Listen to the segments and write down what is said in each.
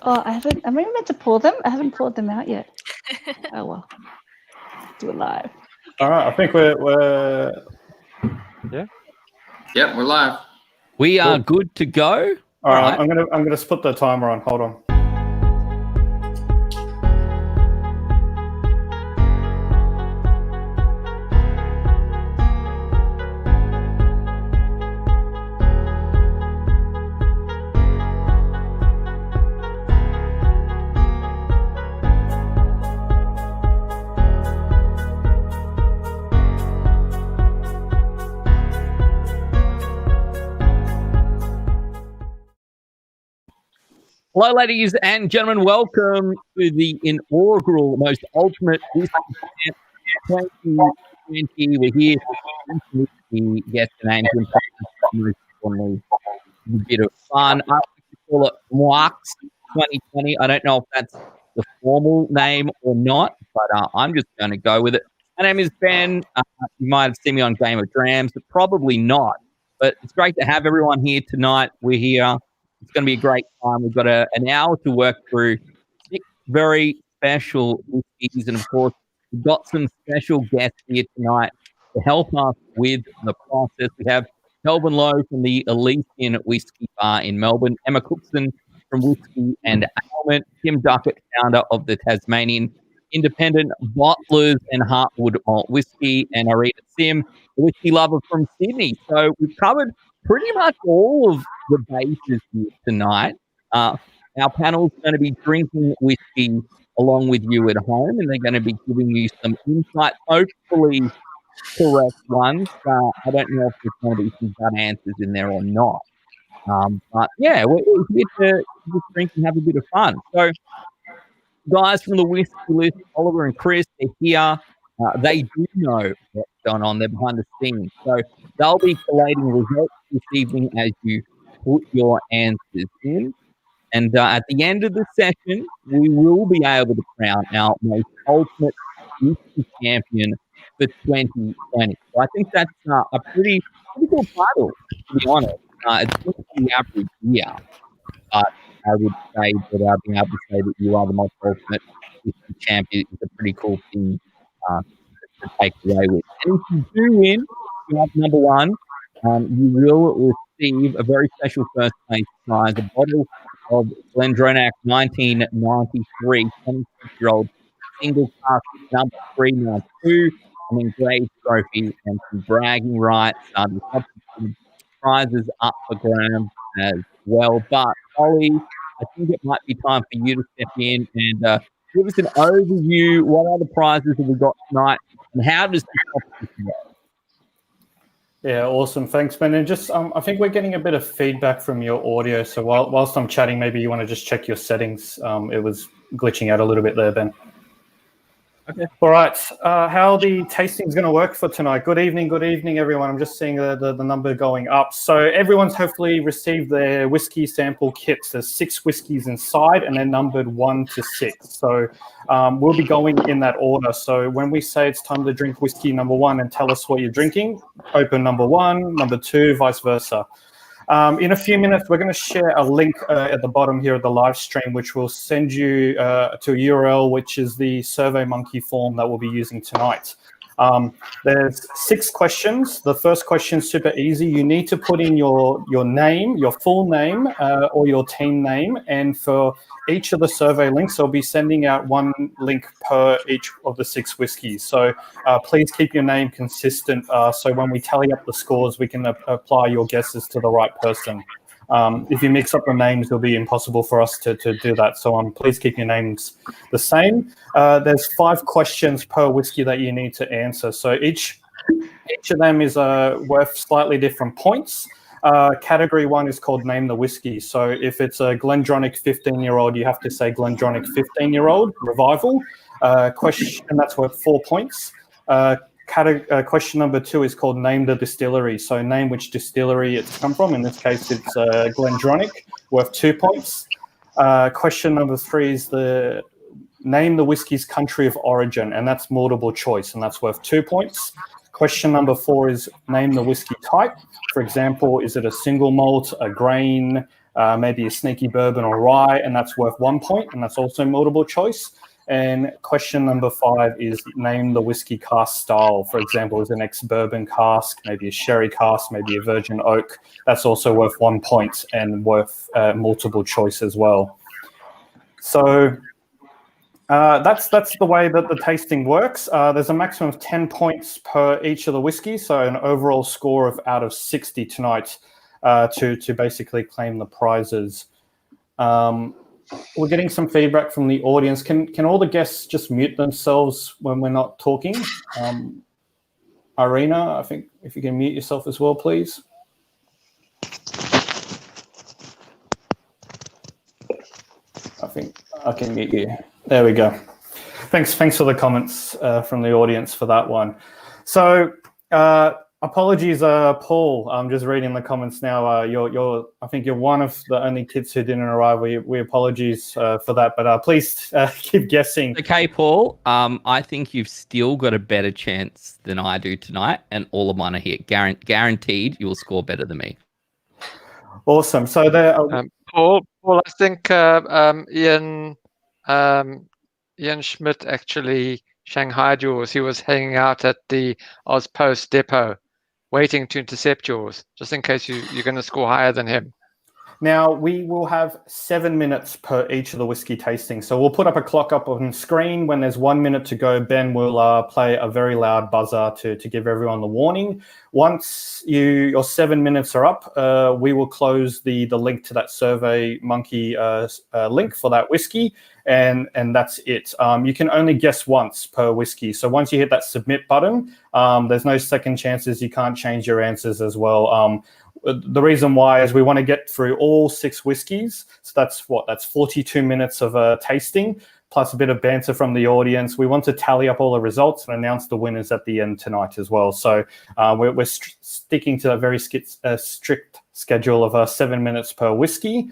Oh, I haven't. Am I meant to pour them? I haven't poured them out yet. Oh well, do it live. All right, I think we're Yeah. Yep, we're live. We are good to go. All right. I'm gonna put the timer on. Hold on. Hello, ladies and gentlemen. Welcome to the inaugural, most ultimate Whisky Camp 2020. We're here to get the names and most importantly, a bit of fun. I like to call it MWAX 2020. I don't know if that's the formal name or not, but I'm just going to go with it. My name is Ben. You might have seen me on Game of Drams, but probably not. But it's great to have everyone here tonight. We're here. It's going to be a great time. We've got an hour to work through 6 very special whiskeys. And, of course, we've got some special guests here tonight to help us with the process. We have Kelvin Lowe from the Elysian Whisky Bar in Melbourne, Emma Cookson from Whisky and Ailment, Tim Duckett, founder of the Tasmanian Independent Bottlers and Heartwood Malt Whisky, and Arita Sim, a whisky lover from Sydney. So we've covered pretty much all of the bases here tonight. Our panel's going to be drinking whiskey along with you at home, and they're going to be giving you some insight, hopefully correct ones. I don't know if there's going to be some gut answers in there or not. But yeah, we're here to just drink and have a bit of fun. So guys from the Whisky List, Oliver and Chris, they're here. They do know what's going on. They're behind the scenes. So they'll be collating results this evening as you put your answers in. And at the end of the session, we will be able to crown our most ultimate whisky champion for 2020. So I think that's a pretty cool title, to be honest. It's not the average year, but I would say that being able to say that you are the most ultimate whisky champion is a pretty cool thing to take away with. And if you do win, you have number one, you will receive a very special first place prize, a bottle of Glendronach 1993 26-year-old single cask number 392, an engraved trophy and some bragging rights. There's some prizes up for grabs as well. But Ollie, I think it might be time for you to step in and give us an overview. What other prizes have we got tonight, and how does this competition work? Yeah, awesome. Thanks, Ben. And just, I think we're getting a bit of feedback from your audio. So whilst I'm chatting, maybe you want to just check your settings. It was glitching out a little bit there, Ben. Okay. All right. How the tasting is going to work for tonight. Good evening, everyone. I'm just seeing the number going up. So everyone's hopefully received their whiskey sample kits. There's 6 whiskeys inside, and they're numbered 1 to 6. So we'll be going in that order. So when we say it's time to drink whiskey number 1 and tell us what you're drinking, open number 1, number 2, vice versa. In a few minutes, we're going to share a link at the bottom here of the live stream, which will send you to a URL, which is the SurveyMonkey form that we'll be using tonight. There's 6 questions. The first question is super easy. You need to put in your name, your full name, or your team name. And for each of the survey links, I'll be sending out 1 link per each of the 6 whiskeys. So please keep your name consistent. So when we tally up the scores, we can apply your guesses to the right person. If you mix up the names, it'll be impossible for us to do that. So please keep your names the same. There's 5 questions per whiskey that you need to answer. So each of them is worth slightly different points. Category 1 is called Name the Whiskey. So if it's a Glendronach 15-year-old, you have to say Glendronach 15-year-old Revival. Question, and that's worth 4 points. Question number 2 is called Name the Distillery. So name which distillery it's come from. In this case, it's Glendronach, worth 2 points. Question number 3 is Name the whiskey's country of origin, and that's multiple choice, and that's worth 2 points. Question number 4 is Name the whiskey type. For example, is it a single malt, a grain, maybe a sneaky bourbon or rye, and that's worth 1 point, and that's also multiple choice. And question number 5 is name the whiskey cask style. For example, is an ex-bourbon cask, maybe a sherry cask, maybe a virgin oak. That's also worth 1 point and worth multiple choice as well. So that's the way that the tasting works. There's a maximum of 10 points per each of the whiskey, so an overall score of out of 60 tonight to basically claim the prizes. We're getting some feedback from the audience. Can all the guests just mute themselves when we're not talking? Irina, I think if you can mute yourself as well, please. I think I can mute you. There we go. Thanks for the comments from the audience for that one. So apologies, Paul. I'm just reading the comments now. I think you're one of the only kids who didn't arrive. We apologize for that, but please keep guessing. Okay, Paul. I think you've still got a better chance than I do tonight, and all of mine are here. Guaranteed, you will score better than me. Awesome. So there. Paul, I think Ian Schmidt actually shanghaied yours. He was hanging out at the Ozpost depot, waiting to intercept yours, just in case you're going to score higher than him. Now, we will have 7 minutes per each of the whiskey tastings. So we'll put up a clock up on screen. When there's 1 minute to go, Ben will play a very loud buzzer to give everyone the warning. Once your 7 minutes are up, we will close the link to that Survey Monkey link for that whiskey, and that's it. You can only guess once per whiskey. So once you hit that submit button, there's no second chances. You can't change your answers as well. The reason why is we want to get through all 6 whiskeys. So that's 42 minutes of tasting, plus a bit of banter from the audience. We want to tally up all the results and announce the winners at the end tonight as well. So we're sticking to a very strict schedule of 7 minutes per whiskey.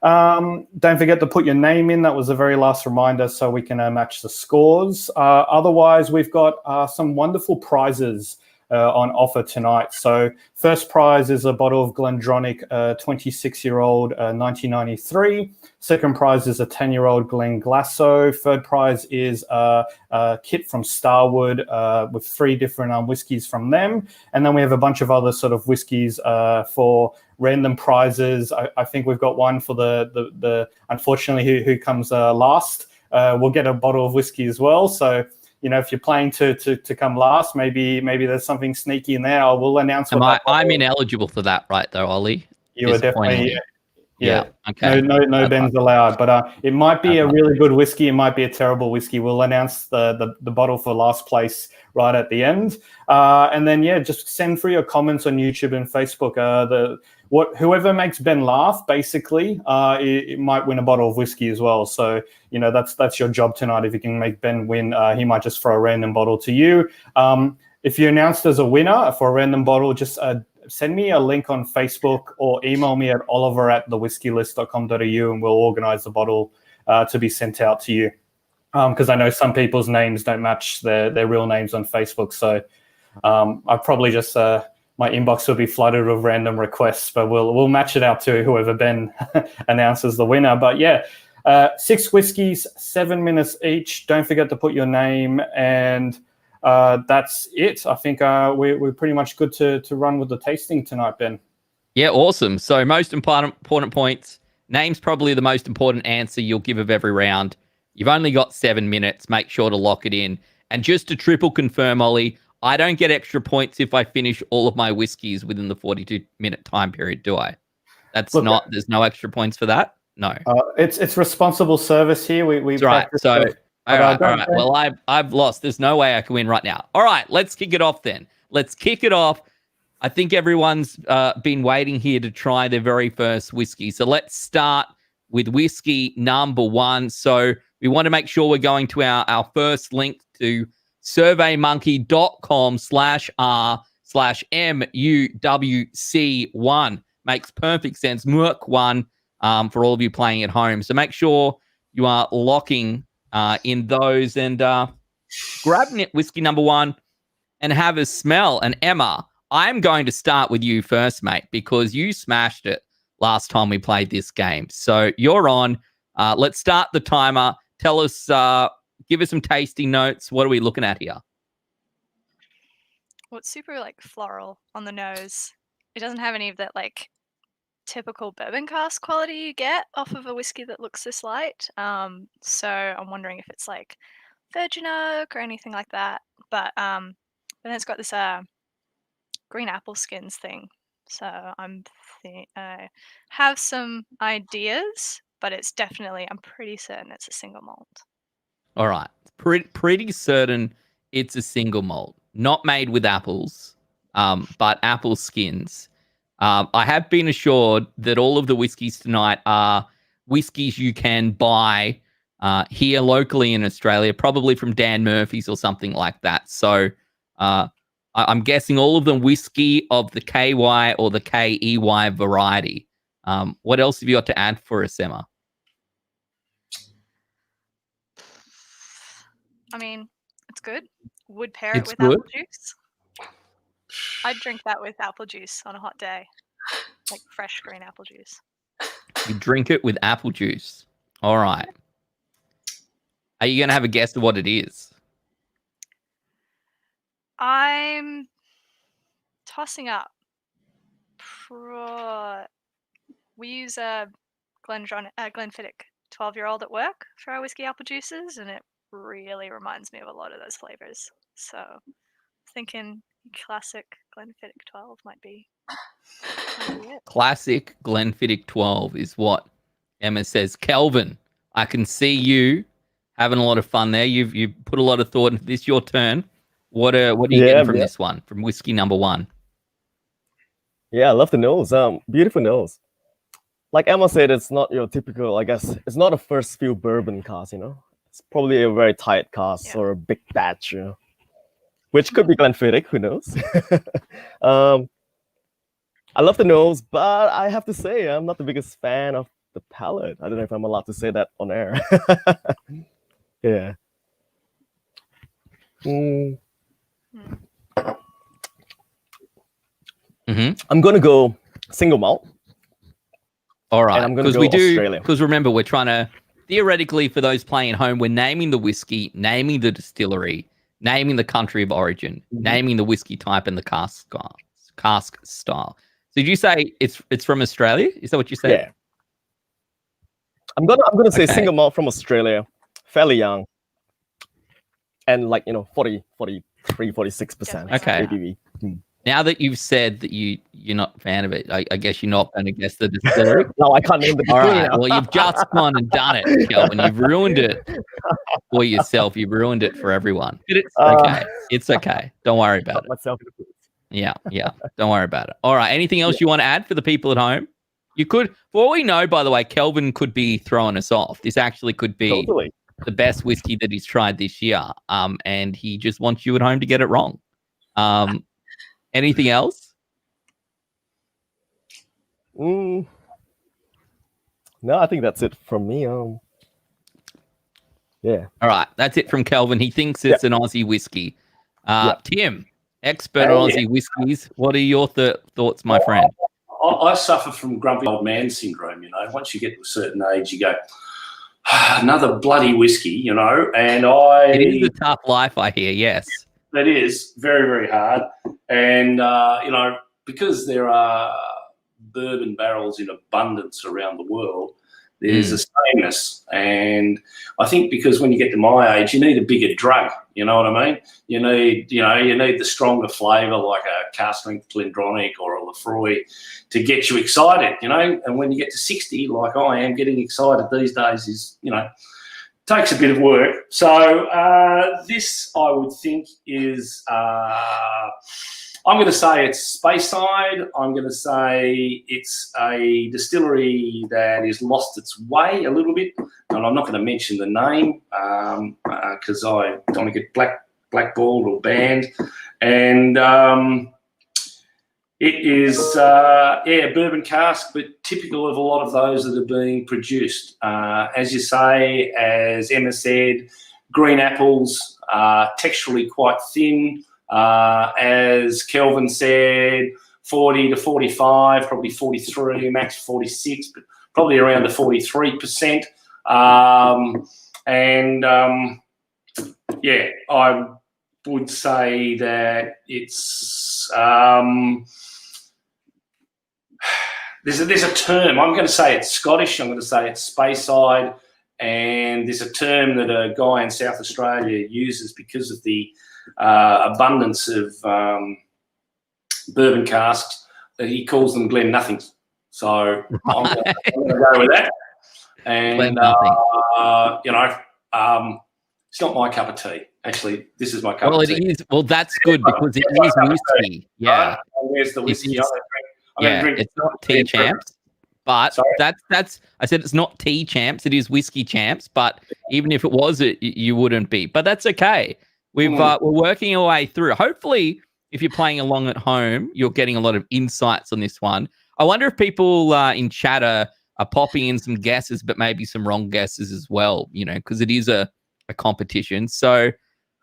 Don't forget to put your name in. That was the very last reminder so we can match the scores. Otherwise, we've got some wonderful prizes on offer tonight. So first prize is a bottle of Glendronach 26-year-old 1993. Second prize is a 10-year-old Glenglassaugh. Third prize is a kit from Starwood with 3 different whiskeys from them. And then we have a bunch of other sort of whiskeys for random prizes. I think we've got one for the unfortunately who comes last. We'll get a bottle of whiskey as well. So if you're planning to come last, maybe there's something sneaky in there. I will announce. I'm ineligible for that, right? Though, Ollie. You are definitely. Yeah. Okay. No Bens allowed. But it might be a really good whiskey. It might be a terrible whiskey. We'll announce the bottle for last place right at the end. And then just send through your comments on YouTube and Facebook. Whoever makes Ben laugh, basically, it might win a bottle of whiskey as well. So that's your job tonight. If you can make Ben win, he might just throw a random bottle to you. If you're announced as a winner for a random bottle, just send me a link on Facebook or email me at oliver@thewhiskeylist.com.au and we'll organize the bottle to be sent out to you. Because I know some people's names don't match their real names on Facebook. So I probably just my inbox will be flooded with random requests, but we'll match it out to whoever Ben announces the winner. But 6 whiskeys, 7 minutes each. Don't forget to put your name, and that's it. I think we're pretty much good to run with the tasting tonight, Ben. Yeah, awesome. So most important points. Name's probably the most important answer you'll give of every round. You've only got 7 minutes. Make sure to lock it in. And just to triple confirm, Ollie, I don't get extra points if I finish all of my whiskeys within the 42-minute time period, do I? There's no extra points for that? No. It's responsible service here. We That's right. So, all right. Well, I've lost. There's no way I can win right now. All right, let's kick it off then. Let's kick it off. I think everyone's been waiting here to try their very first whiskey. So let's start with whiskey number 1. So we want to make sure we're going to our first link to surveymonkey.com/r/MUWC1. Makes perfect sense. Merc1 for all of you playing at home. So make sure you are locking in those and grab whiskey number 1 and have a smell. And Emma, I'm going to start with you first, mate, because you smashed it last time we played this game. So you're on. Let's start the timer. Tell us, give us some tasting notes. What are we looking at here? Well, it's super like floral on the nose. It doesn't have any of that like typical bourbon cask quality you get off of a whiskey that looks this light. So I'm wondering if it's like virgin oak or anything like that. But then it's got this green apple skins thing. So I have some ideas, but it's definitely, I'm pretty certain it's a single malt. All right. Pretty certain it's a single malt, not made with apples, but apple skins. I have been assured that all of the whiskies tonight are whiskies you can buy here locally in Australia, probably from Dan Murphy's or something like that. So I'm guessing all of them whiskey of the KY or the KEY variety. What else have you got to add for us, Emma? I mean, it's good. Would pair It's it with good? apple juice. I'd drink that with apple juice on a hot day, like fresh green apple juice. You drink it with apple juice. All right. Are you going to have a guess of what it is? I'm tossing up. We use a Glenfiddich 12-year-old at work for our whiskey apple juices, and it really reminds me of a lot of those flavors. So thinking classic Glenfiddich 12 might be it. Classic Glenfiddich 12 is what Emma says. Kelvin, I can see you having a lot of fun there. You've put a lot of thought into this. Your turn. What are you getting from this one, from whiskey number one? Yeah, I love the nose. Beautiful nose. Like Emma said, it's not your typical, I guess, it's not a first fill bourbon cask, you know? It's probably a very tight cask or a big batch, you know? Which could be Glenfiddich, who knows? I love the nose, but I have to say, I'm not the biggest fan of the palate. I don't know if I'm allowed to say that on air. Yeah. I'm going to go single malt. All right, because we do. Because remember, we're trying to theoretically, for those playing at home, we're naming the whiskey, naming the distillery, naming the country of origin, naming the whiskey type and the cask style. So did you say it's from Australia? Is that what you said? Yeah. I'm gonna say single malt from Australia, fairly young, and 40, 43, 46%. Okay. ABV. Now that you've said that you're not a fan of it, I guess you're not going to guess the distillery. No, I can't name the distillery. All right. Well, you've just gone and done it, Kelvin. You've ruined it for yourself. You've ruined it for everyone. It's okay. It's okay. Don't worry about it. Myself. Yeah. Don't worry about it. All right. Anything else you want to add for the people at home? You could, for all we know, by the way, Kelvin could be throwing us off. This actually could be the best whiskey that he's tried this year. And he just wants you at home to get it wrong. Anything else? No, I think that's it from me. Yeah. All right. That's it from Kelvin. He thinks it's an Aussie whiskey. Tim, expert on Aussie whiskeys. What are your thoughts, my friend? I suffer from grumpy old man syndrome, you know. Once you get to a certain age, you go, another bloody whiskey, you know. And it is a tough life, I hear, yes. It is very, very hard. And, you know, because there are bourbon barrels in abundance around the world, there's a sameness. And I think because when you get to my age, you need a bigger drug, you know what I mean? You need the stronger flavour like a cask strength Glendronach or a Lefroy to get you excited, you know? And when you get to 60, like I am, getting excited these days is, you know, takes a bit of work. So this, I would think, is I'm going to say it's Speyside. I'm going to say it's a distillery that has lost its way a little bit. And I'm not going to mention the name because I don't want to get blackballed or banned. And it is, bourbon cask, but typical of a lot of those that are being produced. As you say, as Emma said, green apples, texturally quite thin. As Kelvin said, 40 to 45, probably 43, max 46, but probably around the 43%. Yeah, I would say that it's there's a term. I'm going to say it's Scottish. I'm going to say it's Speyside, and there's a term that a guy in South Australia uses because of the abundance of bourbon casks that he calls them Glen Nothings. So I'm going to go with that. And it's not my cup of tea. Actually, this is my cup of tea. Well, it is. Well, that's good because it is whiskey. Yeah. Where's the whiskey? It's not tea champs, but that's. I said it's not tea champs. It is whiskey champs. But even if it was, you wouldn't be. But that's okay. We're working our way through. Hopefully, if you're playing along at home, you're getting a lot of insights on this one. I wonder if people in chat are popping in some guesses, but maybe some wrong guesses as well. Because it is a competition. So,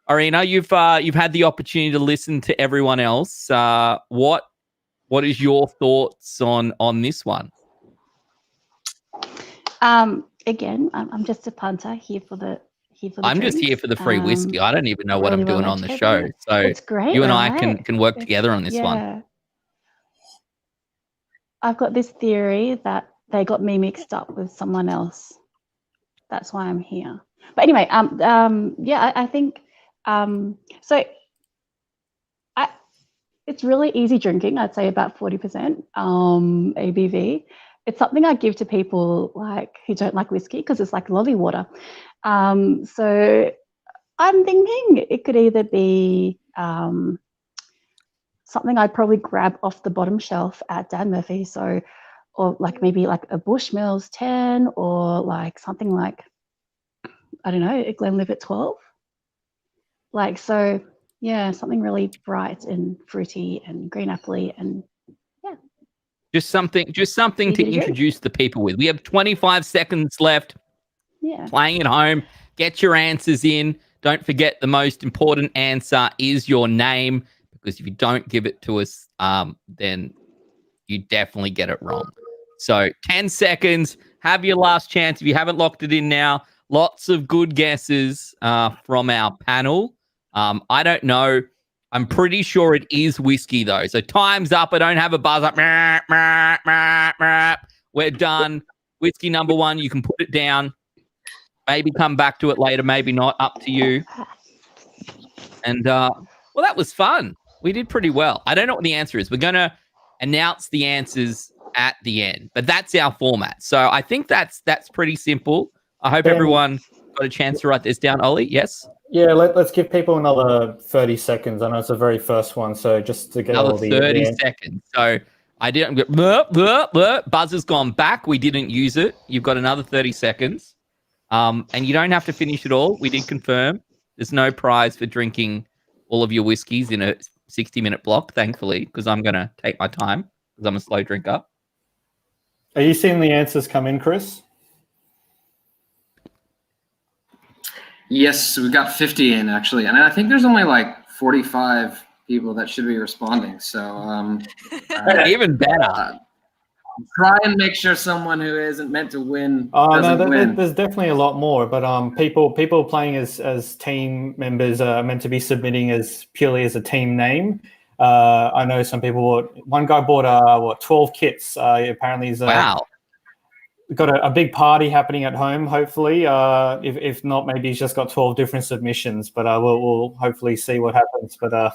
Arena, you've had the opportunity to listen to everyone else. What is your thoughts on this one? Again, I'm just a punter here for the. I'm just here for the free whiskey. I don't even know what I'm doing on the show. So it's great. You and I can work together on this one. Yeah. I've got this theory that they got me mixed up with someone else. That's why I'm here. But anyway, I think so. It's really easy drinking. I'd say about 40% ABV. It's something I give to people who don't like whiskey because it's like lolly water. So I'm thinking it could either be something I'd probably grab off the bottom shelf at Dan Murphy's, or maybe a Bushmills 10, or something like, I don't know, a Glenlivet 12. Something really bright and fruity and green appley, and just something to introduce the people with. We have 25 seconds left. Yeah. Playing at home, get your answers in. Don't forget the most important answer is your name, because if you don't give it to us, then you definitely get it wrong. So 10 seconds, have your last chance. If you haven't locked it in now, lots of good guesses from our panel. I don't know. I'm pretty sure it is whiskey, though. So time's up. I don't have a buzz up. We're done. Whiskey number one. You can put it down. Maybe come back to it later. Maybe not. Up to you. And, well, that was fun. We did pretty well. I don't know what the answer is. We're going to announce the answers at the end. But that's our format. So I think that's pretty simple. I hope everyone got a chance to write this down. Ollie, yes? Yeah, let's give people another 30 seconds. I know it's the very first one, so just to get another all the 30 seconds. So I didn't get buzzer's gone back. We didn't use it. You've got another 30 seconds. And you don't have to finish it all. We did confirm. There's no prize for drinking all of your whiskeys in a 60-minute block, thankfully, because I'm going to take my time because I'm a slow drinker. Are you seeing the answers come in, Chris? Yes, we've got 50 in, actually. And I think there's only 45 people that should be responding. So even better. Try and make sure someone who isn't meant to win win. There's definitely a lot more, but people playing as team members are meant to be submitting as purely as a team name. I know some people one guy bought 12 kits. Apparently he's wow. Got a big party happening at home, hopefully. If not, maybe he's just got 12 different submissions, but we'll hopefully see what happens. But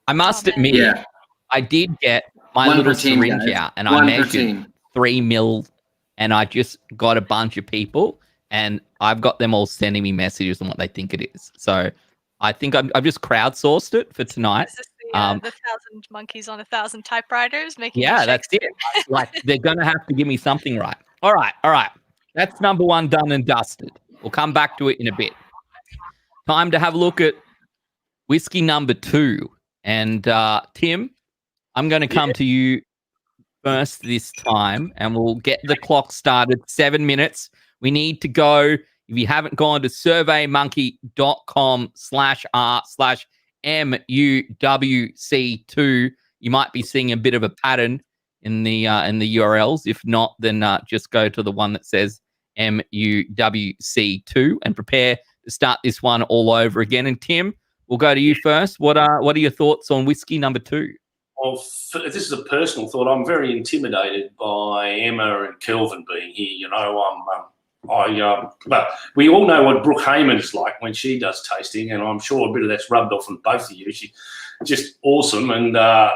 I must admit, I did get my little syringe out, and I measured 3 mil, and I just got a bunch of people, and I've got them all sending me messages on what they think it is. So I think I've just crowdsourced it for tonight. Is this the 1,000 monkeys on 1,000 typewriters making? Yeah, that's it. They're gonna have to give me something right. All right. That's number one done and dusted. We'll come back to it in a bit. Time to have a look at whiskey number 2. And Tim, I'm going to come to you first this time, and we'll get the clock started. 7 minutes. We need to go. If you haven't gone to surveymonkey.com/r/MUWC2, you might be seeing a bit of a pattern in the URLs. If not, then just go to the one that says MUWC2 and prepare to start this one all over again. And Tim, we'll go to you first. What are your thoughts on whiskey number 2? Well, this is a personal thought. I'm very intimidated by Emma and Kelvin being here. You know, but we all know what Brooke Hayman is like when she does tasting, and I'm sure a bit of that's rubbed off on both of you. She's just awesome, and I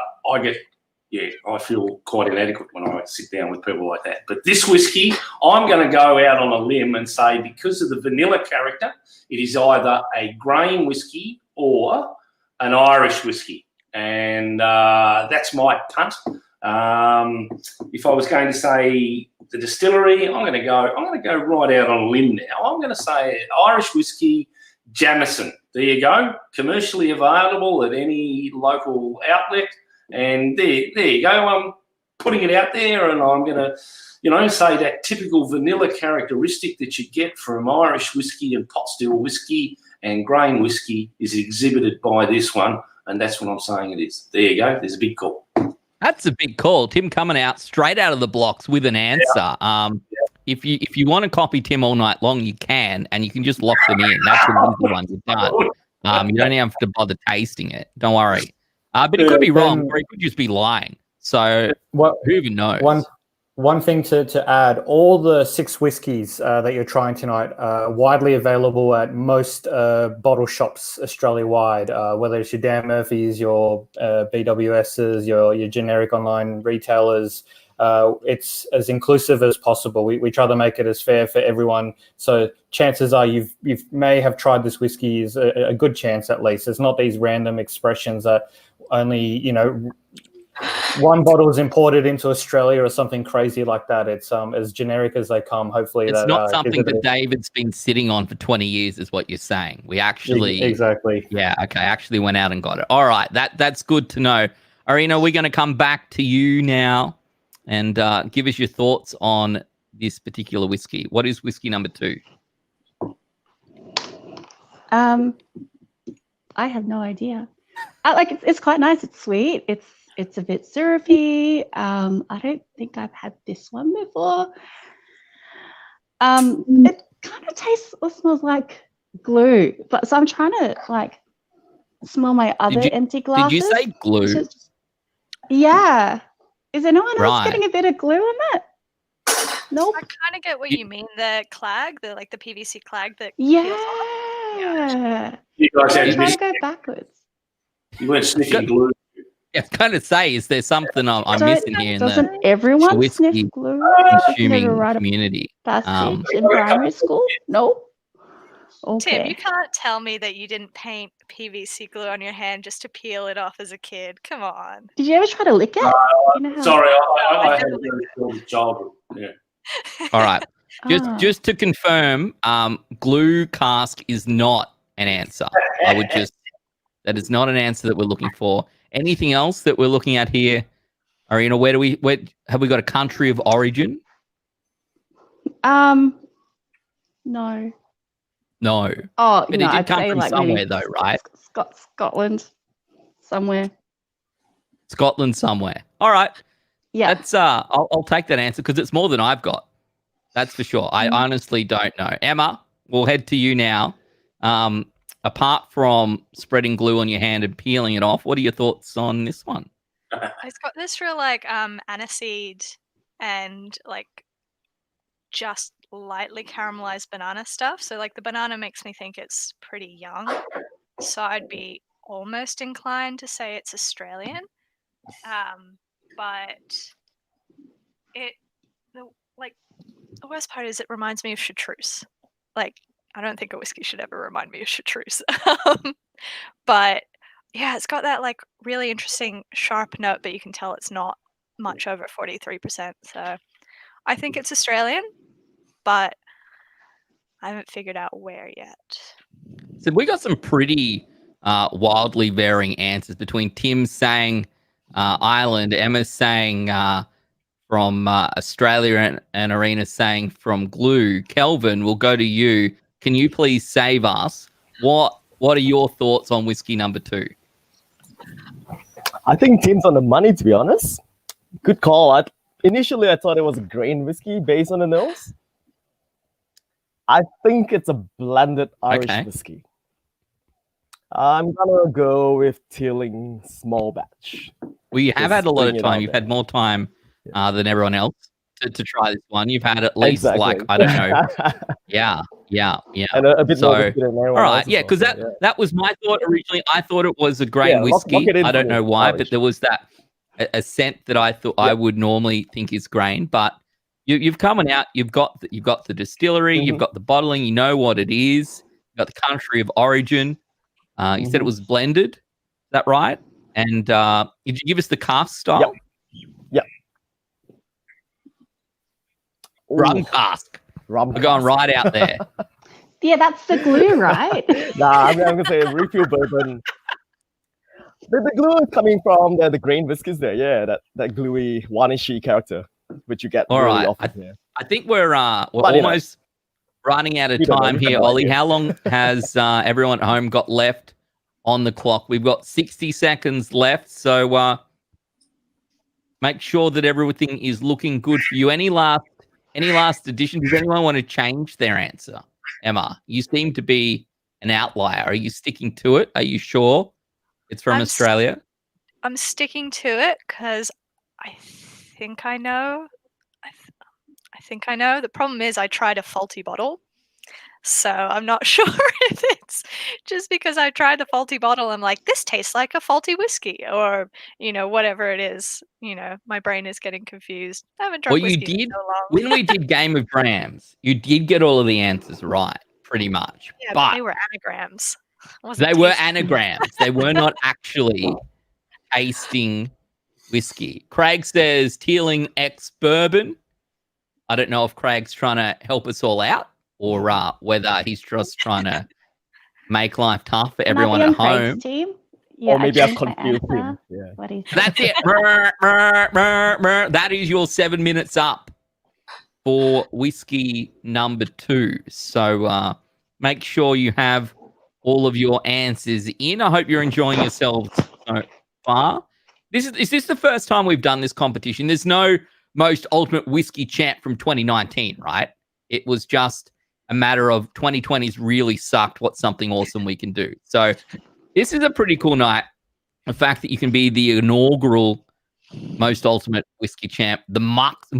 feel quite inadequate when I sit down with people like that. But this whiskey, I'm going to go out on a limb and say because of the vanilla character, it is either a grain whiskey or an Irish whiskey. And that's my punt. If I was going to say the distillery, I'm going to go right out on a limb now. I'm going to say Irish whiskey, Jameson. There you go, commercially available at any local outlet. And there you go. I'm putting it out there, and I'm going to, say that typical vanilla characteristic that you get from Irish whiskey and pot still whiskey and grain whiskey is exhibited by this one. And that's what I'm saying it is. There you go. There's a big call. That's a big call. Tim coming out straight out of the blocks with an answer. Yeah. If you want to copy Tim all night long, you can, and you can just lock them in. That's an easy one. You're done. You don't even have to bother tasting it. Don't worry. But it could be wrong, or it could just be lying. So who even knows? One thing to add, all the 6 whiskies that you're trying tonight are widely available at most bottle shops Australia-wide, whether it's your Dan Murphy's, your BWS's, your generic online retailers. It's as inclusive as possible. We try to make it as fair for everyone. So chances are you may have tried this whiskey is a good chance at least. It's not these random expressions that only, one bottle is imported into Australia or something crazy like that. It's as generic as they come. Hopefully, it's not something that David's been sitting on for 20 years, is what you're saying. We actually exactly. Yeah, okay. Actually went out and got it. All right, that's good to know. Arena, we're going to come back to you now and give us your thoughts on this particular whiskey. What is whiskey number 2? I have no idea. It's quite nice. It's sweet. It's a bit syrupy. I don't think I've had this one before. It kind of tastes or smells like glue, but so I'm trying to smell my other empty glasses. Did you say glue? Yeah. Is anyone else getting a bit of glue on that? Nope. I kind of get what you mean. The clag, the PVC clag that yeah. peels off. Yeah. You guys I'm trying to go backwards. You weren't sniffing glue. I was going to say, is there something I'm missing here in doesn't the everyone whiskey sniff glue? consuming community? Passage in primary school? Nope. Okay. Tim, you can't tell me that you didn't paint PVC glue on your hand just to peel it off as a kid. Come on. Did you ever try to lick it? Sorry, I had a very short childhood. Yeah. All right. Just to confirm, glue cask is not an answer. That is not an answer that we're looking for. Anything else that we're looking at here? Arena, where have we got a country of origin? No. No. Oh, but it did come from somewhere though, right? Scotland. Somewhere. Scotland somewhere. All right. Yeah. That's I'll take that answer because it's more than I've got. That's for sure. I honestly don't know. Emma, we'll head to you now. Apart from spreading glue on your hand and peeling it off, what are your thoughts on this one? It's got this real aniseed and just lightly caramelized banana stuff. So the banana makes me think it's pretty young. So I'd be almost inclined to say it's Australian. But the worst part is it reminds me of chartreuse. I don't think a whiskey should ever remind me of chartreuse. But yeah, it's got that really interesting sharp note, but you can tell it's not much over 43%. So I think it's Australian, but I haven't figured out where yet. So we got some pretty wildly varying answers between Tim saying Ireland, Emma saying from Australia, and Arena saying from glue. Kelvin, we'll go to you. Can you please save us? What are your thoughts on whiskey number 2? I think Tim's on the money, to be honest. Good call. Initially, I thought it was a grain whiskey based on the nose. I think it's a blended Irish whiskey. I'm gonna go with Teeling small batch. Well, you have had a lot of time. You've had more time than everyone else to try this one. You've had at least like, I don't know. Yeah. And a bit more than all right, yeah, because that was my thought originally. I thought it was a grain whiskey. I don't know why, but there was that a scent that I thought I would normally think is grain. But you've come out. You've got the distillery. You've got the bottling. You know what it is. You've got the country of origin. You said it was blended. Is that right? And did you give us the cask style? Yep. Rum cask. We're going right out there. Yeah, that's the glue, right? Nah, I'm going to say refill bourbon. The glue is coming from the grain whiskies there. Yeah, that gluey, varnishy character, which you get really often. I think we're almost running out of time here, Ollie. How long has everyone at home got left on the clock? We've got 60 seconds left, so make sure that everything is looking good for you. Any last addition? Does anyone want to change their answer? Emma, you seem to be an outlier. Are you sticking to it? Are you sure it's from Australia? I'm sticking to it because I think I know. I think I know. The problem is I tried a faulty bottle. So I'm not sure if it's just because I tried the faulty bottle. I'm like, this tastes like a faulty whiskey, or whatever it is. My brain is getting confused. I haven't drunk whiskey in so long. When we did Game of Grams, you did get all of the answers right, pretty much. Yeah, but they were anagrams. They were anagrams. They were not actually tasting whiskey. Craig says Teeling X bourbon. I don't know if Craig's trying to help us all out, or whether he's just trying to make life tough for everyone at home. Yeah, or maybe I've confused him. Yeah. That's it. That is your 7 minutes up for whiskey number 2. So make sure you have all of your answers in. I hope you're enjoying yourselves so far. Is this the first time we've done this competition? There's no most ultimate whiskey champ from 2019, right? It was just a matter of 2020's really sucked. What's something awesome we can do? So this is a pretty cool night. The fact that you can be the inaugural most ultimate whiskey champ, the Mux for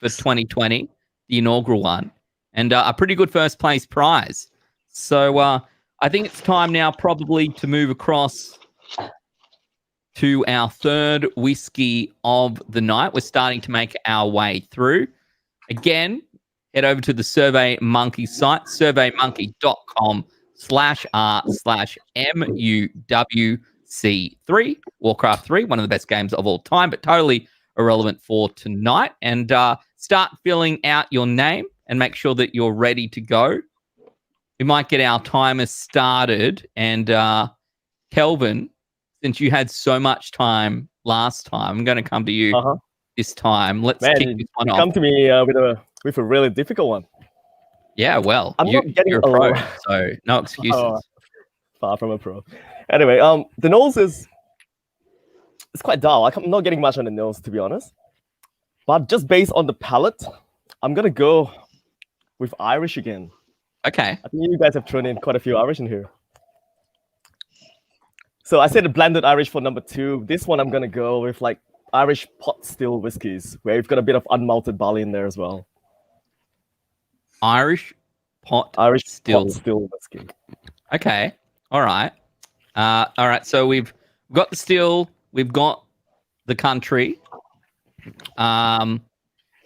2020, the inaugural one, and a pretty good first place prize. So I think it's time now probably to move across to our third whiskey of the night. We're starting to make our way through. Again, head over to the Survey Monkey site, surveymonkey.com/r/MUWC3, Warcraft 3, one of the best games of all time, but totally irrelevant for tonight. And start filling out your name and make sure that you're ready to go. We might get our timer started. And Kelvin, since you had so much time last time, I'm going to come to you this time. Let's kick this one off. Come to me with a really difficult one. Yeah, well, you're a pro, so no excuses. Far from a pro. Anyway, the nose it's quite dull. I'm not getting much on the nose, to be honest. But just based on the palate, I'm going to go with Irish again. Okay. I think you guys have thrown in quite a few Irish in here. So I said the blended Irish for number 2. This one I'm going to go with like Irish pot still whiskies, where you've got a bit of unmalted barley in there as well. Irish pot still whiskey. Okay. All right. All right. So we've got the still, we've got the country.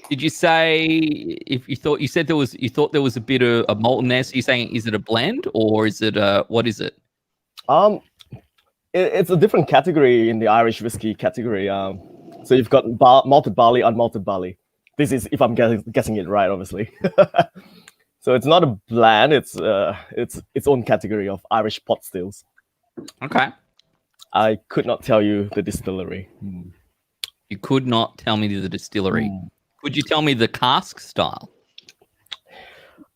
Did you say you thought there was a bit of a malt in there? So you're saying, is it a blend or is it what is it? It's a different category in the Irish whiskey category. So you've got malted barley, unmalted barley. This is, if I'm guessing it right, obviously. So it's not a blend. It's its own category of Irish pot stills. Okay. I could not tell you the distillery. You could not tell me the distillery. Could you tell me the cask style?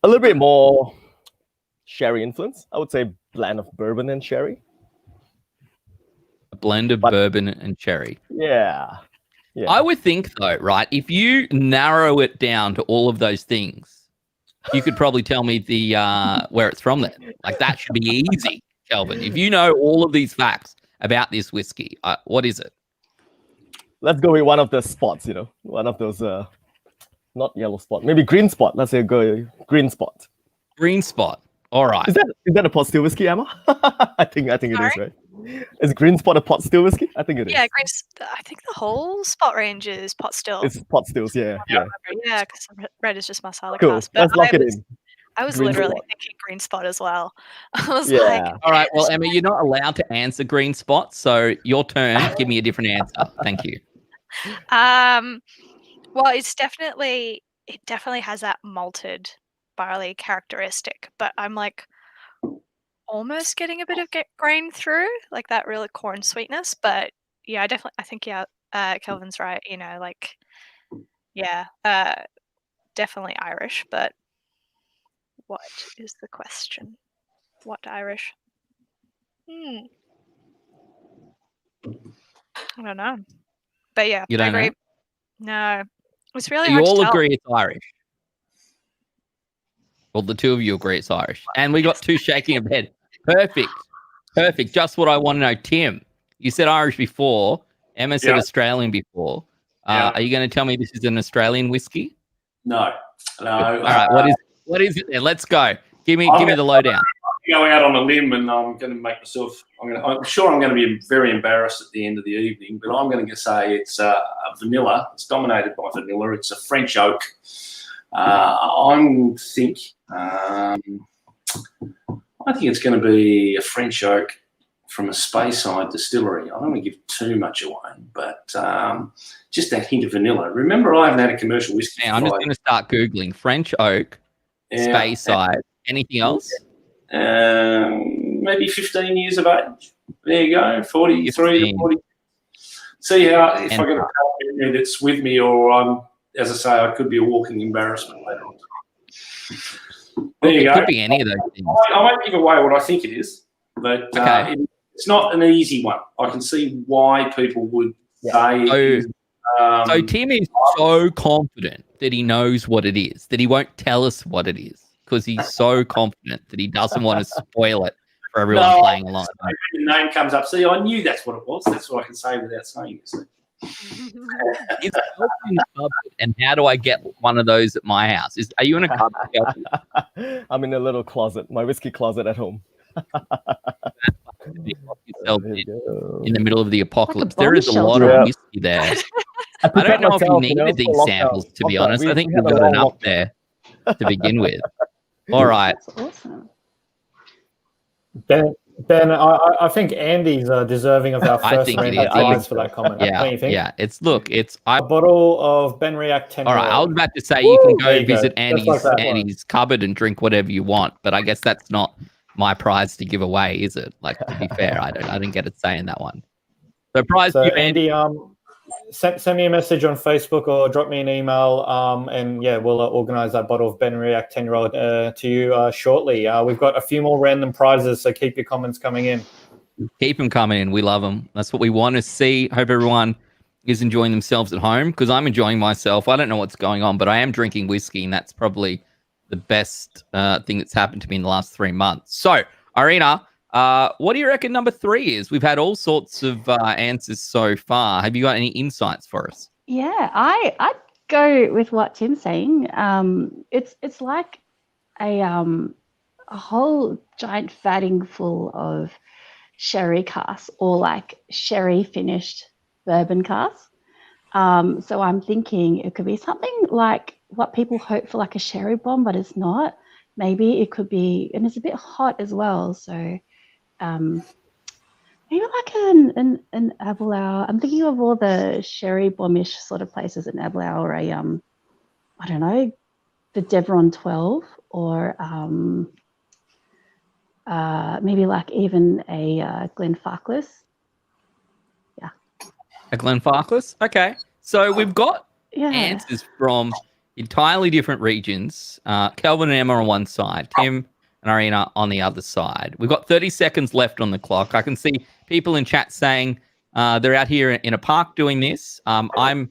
A little bit more sherry influence. I would say blend of bourbon and sherry. blend of bourbon and cherry. Yeah. I would think, though, right, if you narrow it down to all of those things, you could probably tell me the where it's from then. Like, that should be easy, Kelvin. If you know all of these facts about this whiskey, what is it? Let's go with one of the spots, one of those, not yellow spot, maybe green spot. Let's say go green spot. Green spot. All right. Is that a pot still whiskey, Emma? I think it is, right? Is green spot a pot still whiskey? I think it is. Yeah, I think the whole spot range is pot still. It's pot stills, yeah. Yeah, because red is just Marsala Cool. cast. Let's lock it in. I was Green literally spot. thinking green spot as well. I was Yeah. like, All right. Well, Emma, you're not allowed to answer green spot, so your turn. Give me a different answer. Thank you. well, it definitely has that malted barley characteristic, but I'm like almost getting a bit of grain through, like that really corn sweetness. But yeah, I think Kelvin's right. Definitely Irish. But what is the question? What Irish? I don't know. But yeah, You don't I agree. know? No, it's really You hard to all tell. agree it's Irish. Well, the two of you agree it's Irish. And we got two shaking of head. Perfect. Just what I want to know. Tim, you said Irish before. Emma said Australian before. Are you going to tell me this is an Australian whiskey? No. All right. What is it then? Let's go. Give me the lowdown. Go out on a limb, and I'm going to make myself. I'm sure I'm going to be very embarrassed at the end of the evening, but I'm going to say it's a vanilla. It's dominated by vanilla. It's a French oak. I think it's going to be a French oak from a Speyside distillery. I don't want to give too much away, but just that hint of vanilla. Remember, I haven't had a commercial whiskey. I'm just going to start Googling French oak, Speyside. Anything else? Maybe 15 years of age. There you go, 43 to 40. See how if I get a partner that's with me, or as I say, I could be a walking embarrassment later on. There you go. It could be any of those things. I won't give away what I think it is, but it's not an easy one. I can see why people would say. So Tim is so confident that he knows what it is, that he won't tell us what it is, because he's so confident that he doesn't want to spoil it for everyone playing along. When the name comes up, see, I knew that's what it was. That's what I can say without saying it. It's in the cupboard, and how do I get one of those at my house? Are you in a cupboard? I'm in a little closet, my whiskey closet at home. In the middle of the apocalypse, there is a lot of whiskey there. I don't know if you needed these samples, to be honest. I think we've got enough there to begin with. All right. That's awesome. Ben, I think Andy's deserving of our first round of applause for that comment. Yeah, what do you think? yeah. It's a bottle of Ben Riach 10. All right, I was about to say you can go visit Andy's cupboard and drink whatever you want, but I guess that's not my prize to give away, is it? Like, to be fair, I didn't get a say in that one. So prize to you, Andy. Send me a message on Facebook or drop me an email, and we'll organise that bottle of Ben Riach 10-year-old to you shortly. We've got a few more random prizes, so keep your comments coming in. Keep them coming in. We love them. That's what we want to see. Hope everyone is enjoying themselves at home, because I'm enjoying myself. I don't know what's going on, but I am drinking whiskey, and that's probably the best thing that's happened to me in the last 3 months. So, Irina, what do you reckon number 3 is? We've had all sorts of answers so far. Have you got any insights for us? Yeah, I'd go with what Tim's saying. It's like a whole giant fatting full of sherry casks, or like sherry finished bourbon casks. So I'm thinking it could be something like what people hope for, like a sherry bomb, but it's not. Maybe it could be, and it's a bit hot as well. So maybe like an Aberlour. I'm thinking of all the sherry bombish sort of places in Aberlour, or I don't know, the Deveron 12, or maybe like even a Glenfarclas. Yeah. A Glenfarclas? Okay. So we've got answers from entirely different regions. Kelvin and Emma on one side, Tim and Irina on the other side. We've got 30 seconds left on the clock. I can see people in chat saying They're out here in a park doing this. I'm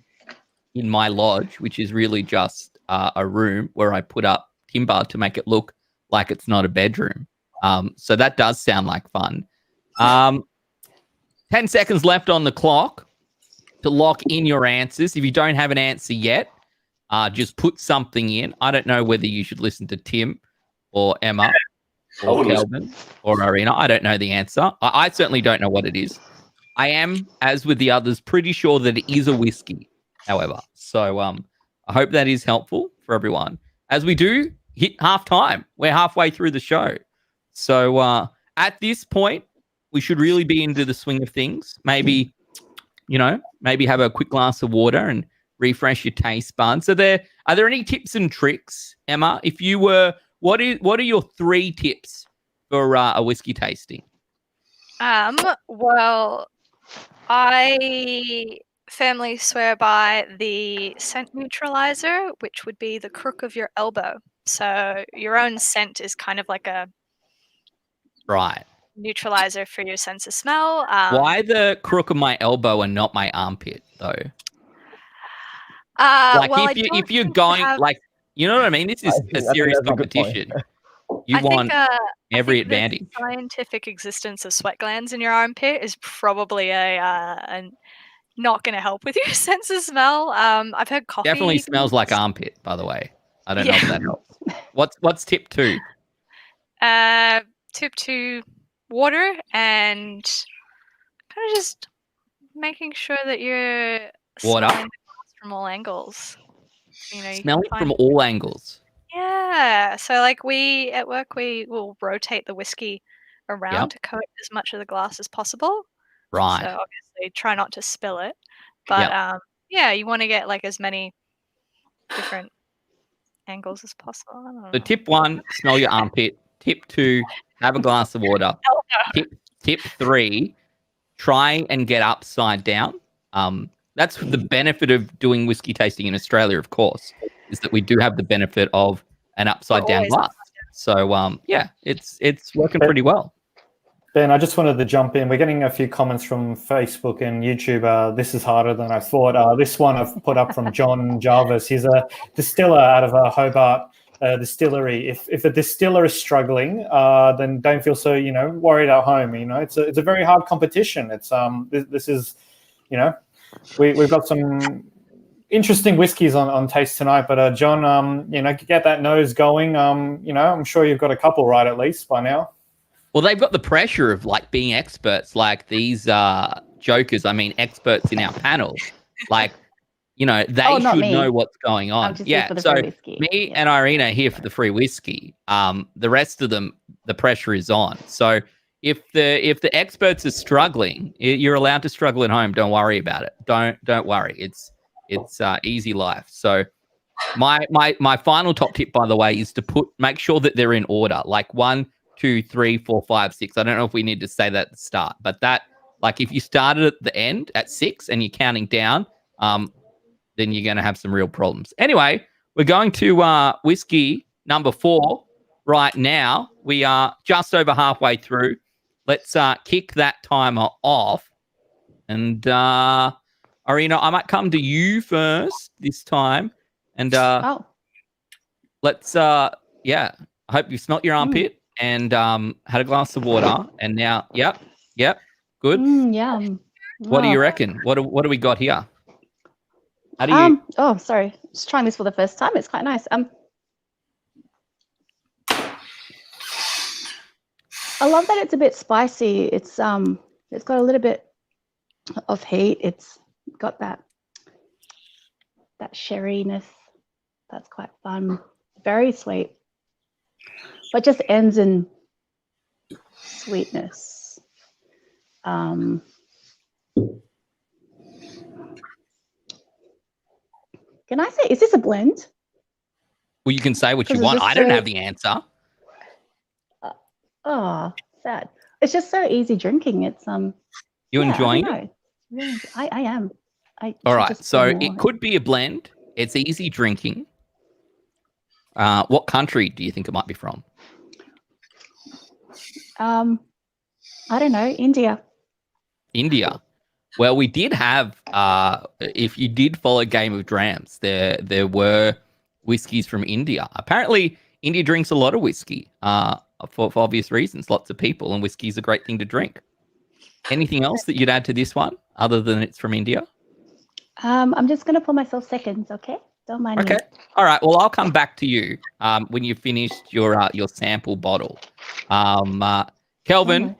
in my lodge, which is really just a room where I put up timber to make it look like it's not a bedroom. So that does sound like fun. 10 seconds left on the clock to lock in your answers. If you don't have an answer yet, just put something in. I don't know whether you should listen to Tim or Emma or Kelvin or Arena. I don't know the answer. I certainly don't know what it is. I am, as with the others, pretty sure that it is a whiskey, however. So I hope that is helpful for everyone. As we do hit halftime, we're halfway through the show. So at this point, we should really be into the swing of things. Maybe, maybe have a quick glass of water and refresh your taste buds. Are there any tips and tricks, Emma? If you were, what are your 3 tips for a whiskey tasting? Well, I firmly swear by the scent neutralizer, which would be the crook of your elbow. So your own scent is kind of like a neutralizer for your sense of smell. Why the crook of my elbow and not my armpit, though? If you're going you know what I mean? This is a serious competition. You want every advantage. The scientific existence of sweat glands in your armpit is probably a not going to help with your sense of smell. I've heard coffee definitely smells like armpit, by the way. I don't know if that helps. What's tip 2? Tip 2, water, and kind of just making sure that you're smelling from all angles. Smelling from all angles. Yeah. So like at work, we will rotate the whiskey around to coat as much of the glass as possible. Right. So obviously try not to spill it. But you want to get like as many different angles as possible. I don't know. So tip 1, smell your armpit. Tip 2, have a glass of water. Tip 3, try and get upside down. That's the benefit of doing whiskey tasting in Australia, of course, is that we do have the benefit of an upside down glass. So it's working pretty well. Ben, I just wanted to jump in. We're getting a few comments from Facebook and YouTube. This is harder than I thought. This one I've put up from John Jarvis. He's a distiller out of Hobart distillery. If a distiller is struggling, then don't feel so worried at home. It's a very hard competition. It's this is we've got some interesting whiskies on taste tonight. But John, get that nose going. I'm sure you've got a couple right at least by now. Well, they've got the pressure of like being experts, like these jokers. I mean, experts in our panel. Like, they should know what's going on. So me and Irene are here for the free whiskey. The rest of them, the pressure is on. So if the experts are struggling, you're allowed to struggle at home. Don't worry about it. Don't worry. It's easy life. So my final top tip, by the way, is to make sure that they're in order. Like 1, 2, 3, 4, 5, 6. I don't know if we need to say that at the start, but that, like, if you started at the end at 6 and you're counting down, then you're going to have some real problems. Anyway, we're going to whiskey number 4 right now. We are just over halfway through. Let's kick that timer off. And Arena, I might come to you first this time. And let's, I hope you smelt your armpit. And had a glass of water, and now, yep, good. Yum. What do you reckon? What do we got here? How do you? Oh, sorry, just trying this for the first time. It's quite nice. I love that it's a bit spicy. It's got a little bit of heat. It's got that sherryness. That's quite fun. Very sweet. But just ends in sweetness. Can I say, is this a blend? Well, you can say what you want. I don't have the answer. Sad. It's just so easy drinking. It's You enjoying it? Really, I am. All right. So it could be a blend. It's easy drinking. What country do you think it might be from? I don't know. India. Well, we did have, if you did follow Game of Drams, there were whiskies from India. Apparently, India drinks a lot of whiskey for obvious reasons. Lots of people, and whiskey is a great thing to drink. Anything else that you'd add to this one, other than it's from India? I'm just going to put myself seconds, okay? Don't mind me. Okay. All right. Well, I'll come back to you when you've finished your sample bottle. Kelvin,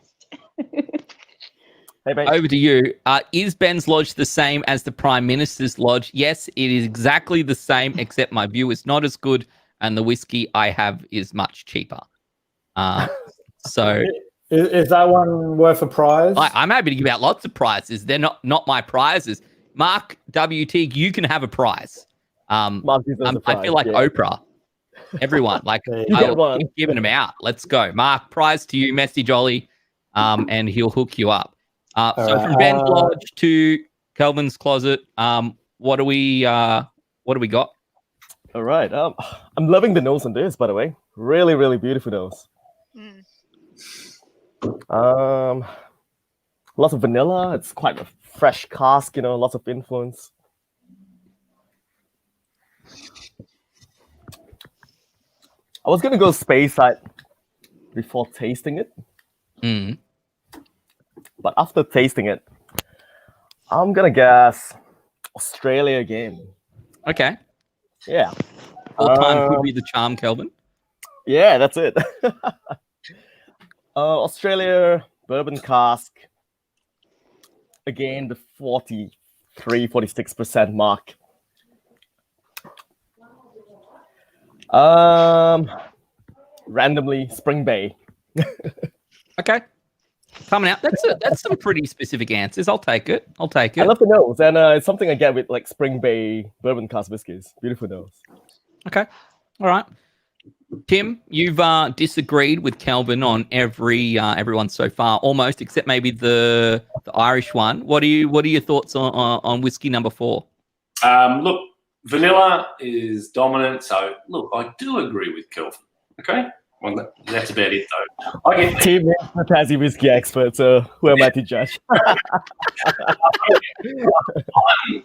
Hey, mate. over to you. Is Ben's Lodge the same as the Prime Minister's Lodge? Yes, it is exactly the same, except my view is not as good, and the whiskey I have is much cheaper. So Is that one worth a prize? I'm happy to give out lots of prizes. They're not my prizes. Mark WT, you can have a prize. Mark deserves a prize, I feel like Oprah. Everyone, like, I'll keep giving them out. Let's go. Mark, prize to you, Message Ollie, and he'll hook you up. So from Ben's Lodge to Kelvin's Closet, what do we got? All right. I'm loving the nose on this, by the way. Really, really beautiful nose. Lots of vanilla. It's quite a fresh cask, lots of influence. I was gonna go space side before tasting it. But after tasting it, I'm gonna guess Australia again. Okay. Yeah. All time could be the charm, Kelvin. Yeah, that's it. Australia bourbon cask. Again, the 46% mark. Randomly, Spring Bay. Okay. Coming out. That's some pretty specific answers. I'll take it. I love the nose, and it's something I get with like Spring Bay bourbon cask whiskeys. Beautiful nose. Okay. All right. Tim, you've disagreed with Kelvin on everyone so far, almost, except maybe the Irish one. What are your thoughts on whiskey number 4? Look, vanilla is dominant, so look, I do agree with Kelvin. Okay, well, that's about it though. I get Tim is a Tassie whiskey expert, so who am I to judge?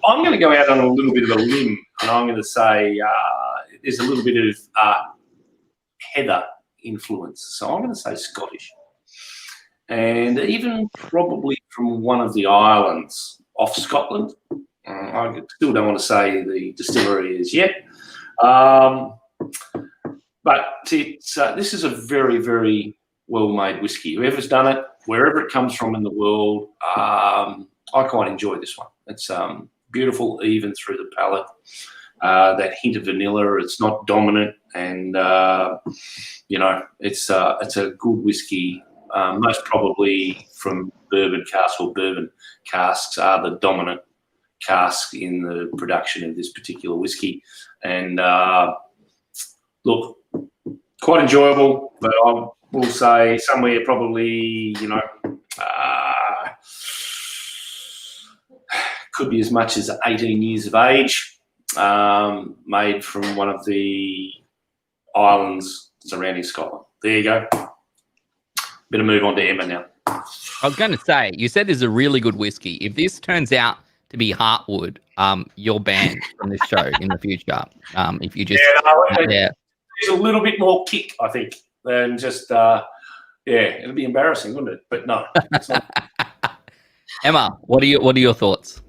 I'm going to go out on a little bit of a limb, and I'm going to say there's a little bit of heather influence. So I'm going to say Scottish. And even probably from one of the islands off Scotland. I still don't want to say the distillery is yet. But this is a very, very well-made whiskey. Whoever's done it, wherever it comes from in the world, I quite enjoy this one. It's beautiful, even through the palate. That hint of vanilla, it's not dominant, and it's a good whiskey. Most probably from bourbon casks, or bourbon casks are the dominant cask in the production of this particular whiskey. And look, quite enjoyable, but I will say somewhere probably, could be as much as 18 years of age, made from one of the islands surrounding Scotland. There you go. Better move on to Emma now. I was going to say, you said this is a really good whiskey. If this turns out to be Heartwood, you're banned from this show in the future. If you just there's a little bit more kick, I think, than just it'd be embarrassing, wouldn't it? But no. It's not. Emma, what are your thoughts?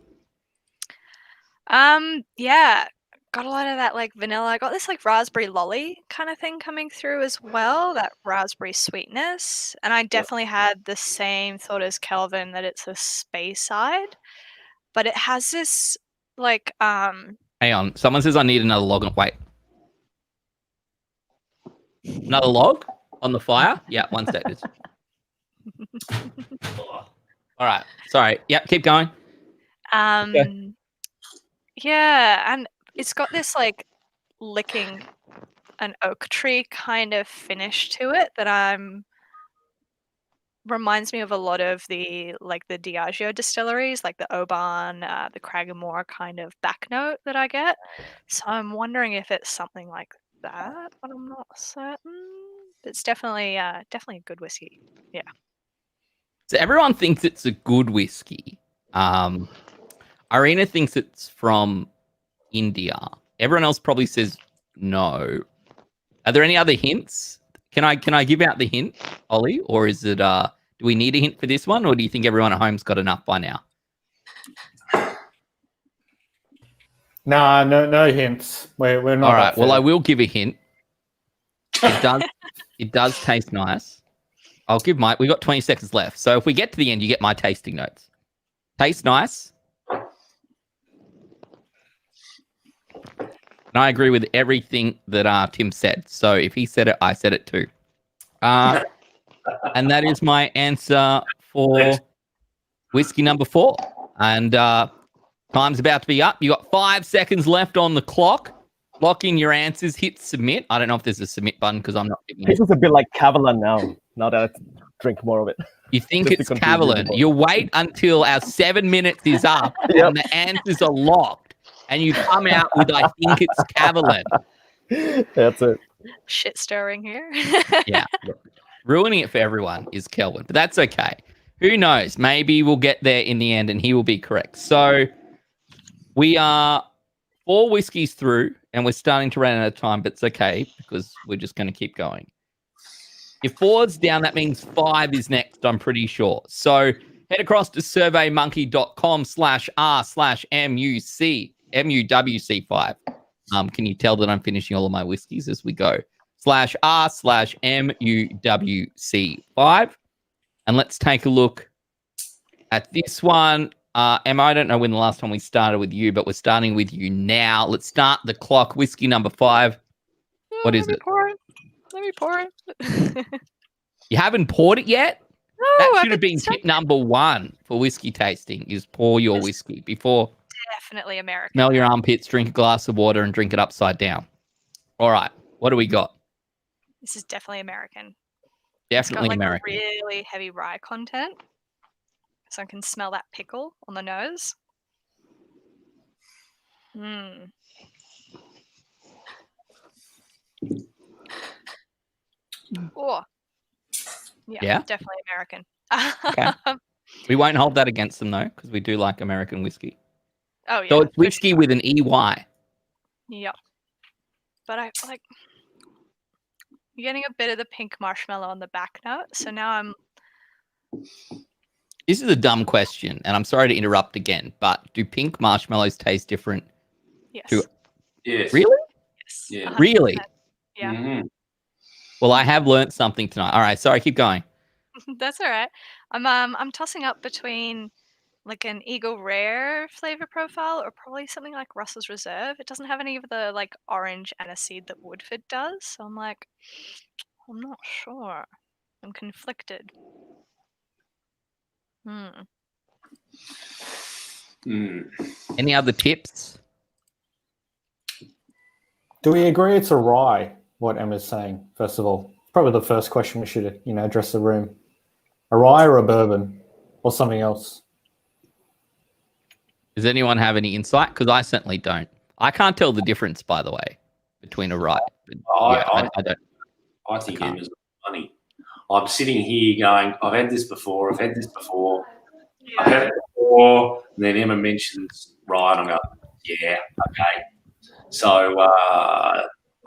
Yeah, got a lot of that like vanilla. I got this like raspberry lolly kind of thing coming through as well, that raspberry sweetness. And I definitely had the same thought as Kelvin, that it's a space side, but it has this like Hang on, someone says I need another log. Wait, another log on the fire? Yeah, 1 second. All right, sorry. Yep, keep going. Okay. Yeah, and it's got this like licking an oak tree kind of finish to it that reminds me of a lot of the Diageo distilleries, like the Oban, the Cragganmore kind of back note that I get. So I'm wondering if it's something like that, but I'm not certain. It's definitely a good whiskey. Yeah. So everyone thinks it's a good whiskey. Irina thinks it's from India. Everyone else probably says no. Are there any other hints? Can I give out the hint, Ollie, or is it? Do we need a hint for this one, or do you think everyone at home's got enough by now? Nah, no hints. We're not. All right. Well, I will give a hint. It does taste nice. I'll give we got 20 seconds left. So if we get to the end, you get my tasting notes. Tastes nice. And I agree with everything that Tim said. So if he said it, I said it too. And that is my answer for whiskey number 4. And time's about to be up. You got 5 seconds left on the clock. Lock in your answers. Hit submit. I don't know if there's a submit button because I'm not giving This is a bit like Cavalan now that I drink more of it. You think Just it's to confuse Cavalan. everybody. You wait until our 7 minutes is up and the answers are locked. And you come out with, I think it's Cavalan. That's it. Shit stirring here. Yeah. Ruining it for everyone is Kelvin, but that's okay. Who knows? Maybe we'll get there in the end and he will be correct. So we are 4 whiskeys through and we're starting to run out of time, but it's okay because we're just going to keep going. If 4's down, that means 5 is next, I'm pretty sure. So head across to surveymonkey.com/r/MUWC5. Can you tell that I'm finishing all of my whiskeys as we go? /r/MUWC5. And let's take a look at this one. Emma, I don't know when the last time we started with you, but we're starting with you now. Let's start the clock. Whiskey number 5. What is it? Let me pour it. You haven't poured it yet? No, That should have been tip number 1 for whiskey tasting is pour your whiskey before. Definitely American. Smell your armpits, drink a glass of water, and drink it upside down. All right. What do we got? This is definitely American. Definitely it's got, American. Really heavy rye content. So I can smell that pickle on the nose. Mm. Oh. Yeah, definitely American. Okay. We won't hold that against them, though, because we do like American whiskey. Oh, yeah. So it's whiskey with an EY. Yep. But I like... You're getting a bit of the pink marshmallow on the back note. So now I'm... This is a dumb question, and I'm sorry to interrupt again, but do pink marshmallows taste different? Yes. Yes. Really? Yes. Yeah. 100%. Really? Yeah. Mhm. Well, I have learnt something tonight. All right, sorry, keep going. That's all right. I'm tossing up between like an Eagle Rare flavor profile or probably something like Russell's Reserve. It doesn't have any of the like orange aniseed that Woodford does. So I'm like, I'm not sure. I'm conflicted. Any other tips? Do we agree it's a rye? What Emma's saying, first of all, probably the first question we should, address the room. A rye or a bourbon, or something else? Does anyone have any insight? Because I certainly don't. I can't tell the difference, by the way, between a rye. I don't. I think Emma's funny. I'm sitting here going, I've had this before, I've had it before, and then Emma mentions rye, and I go, yeah, okay. So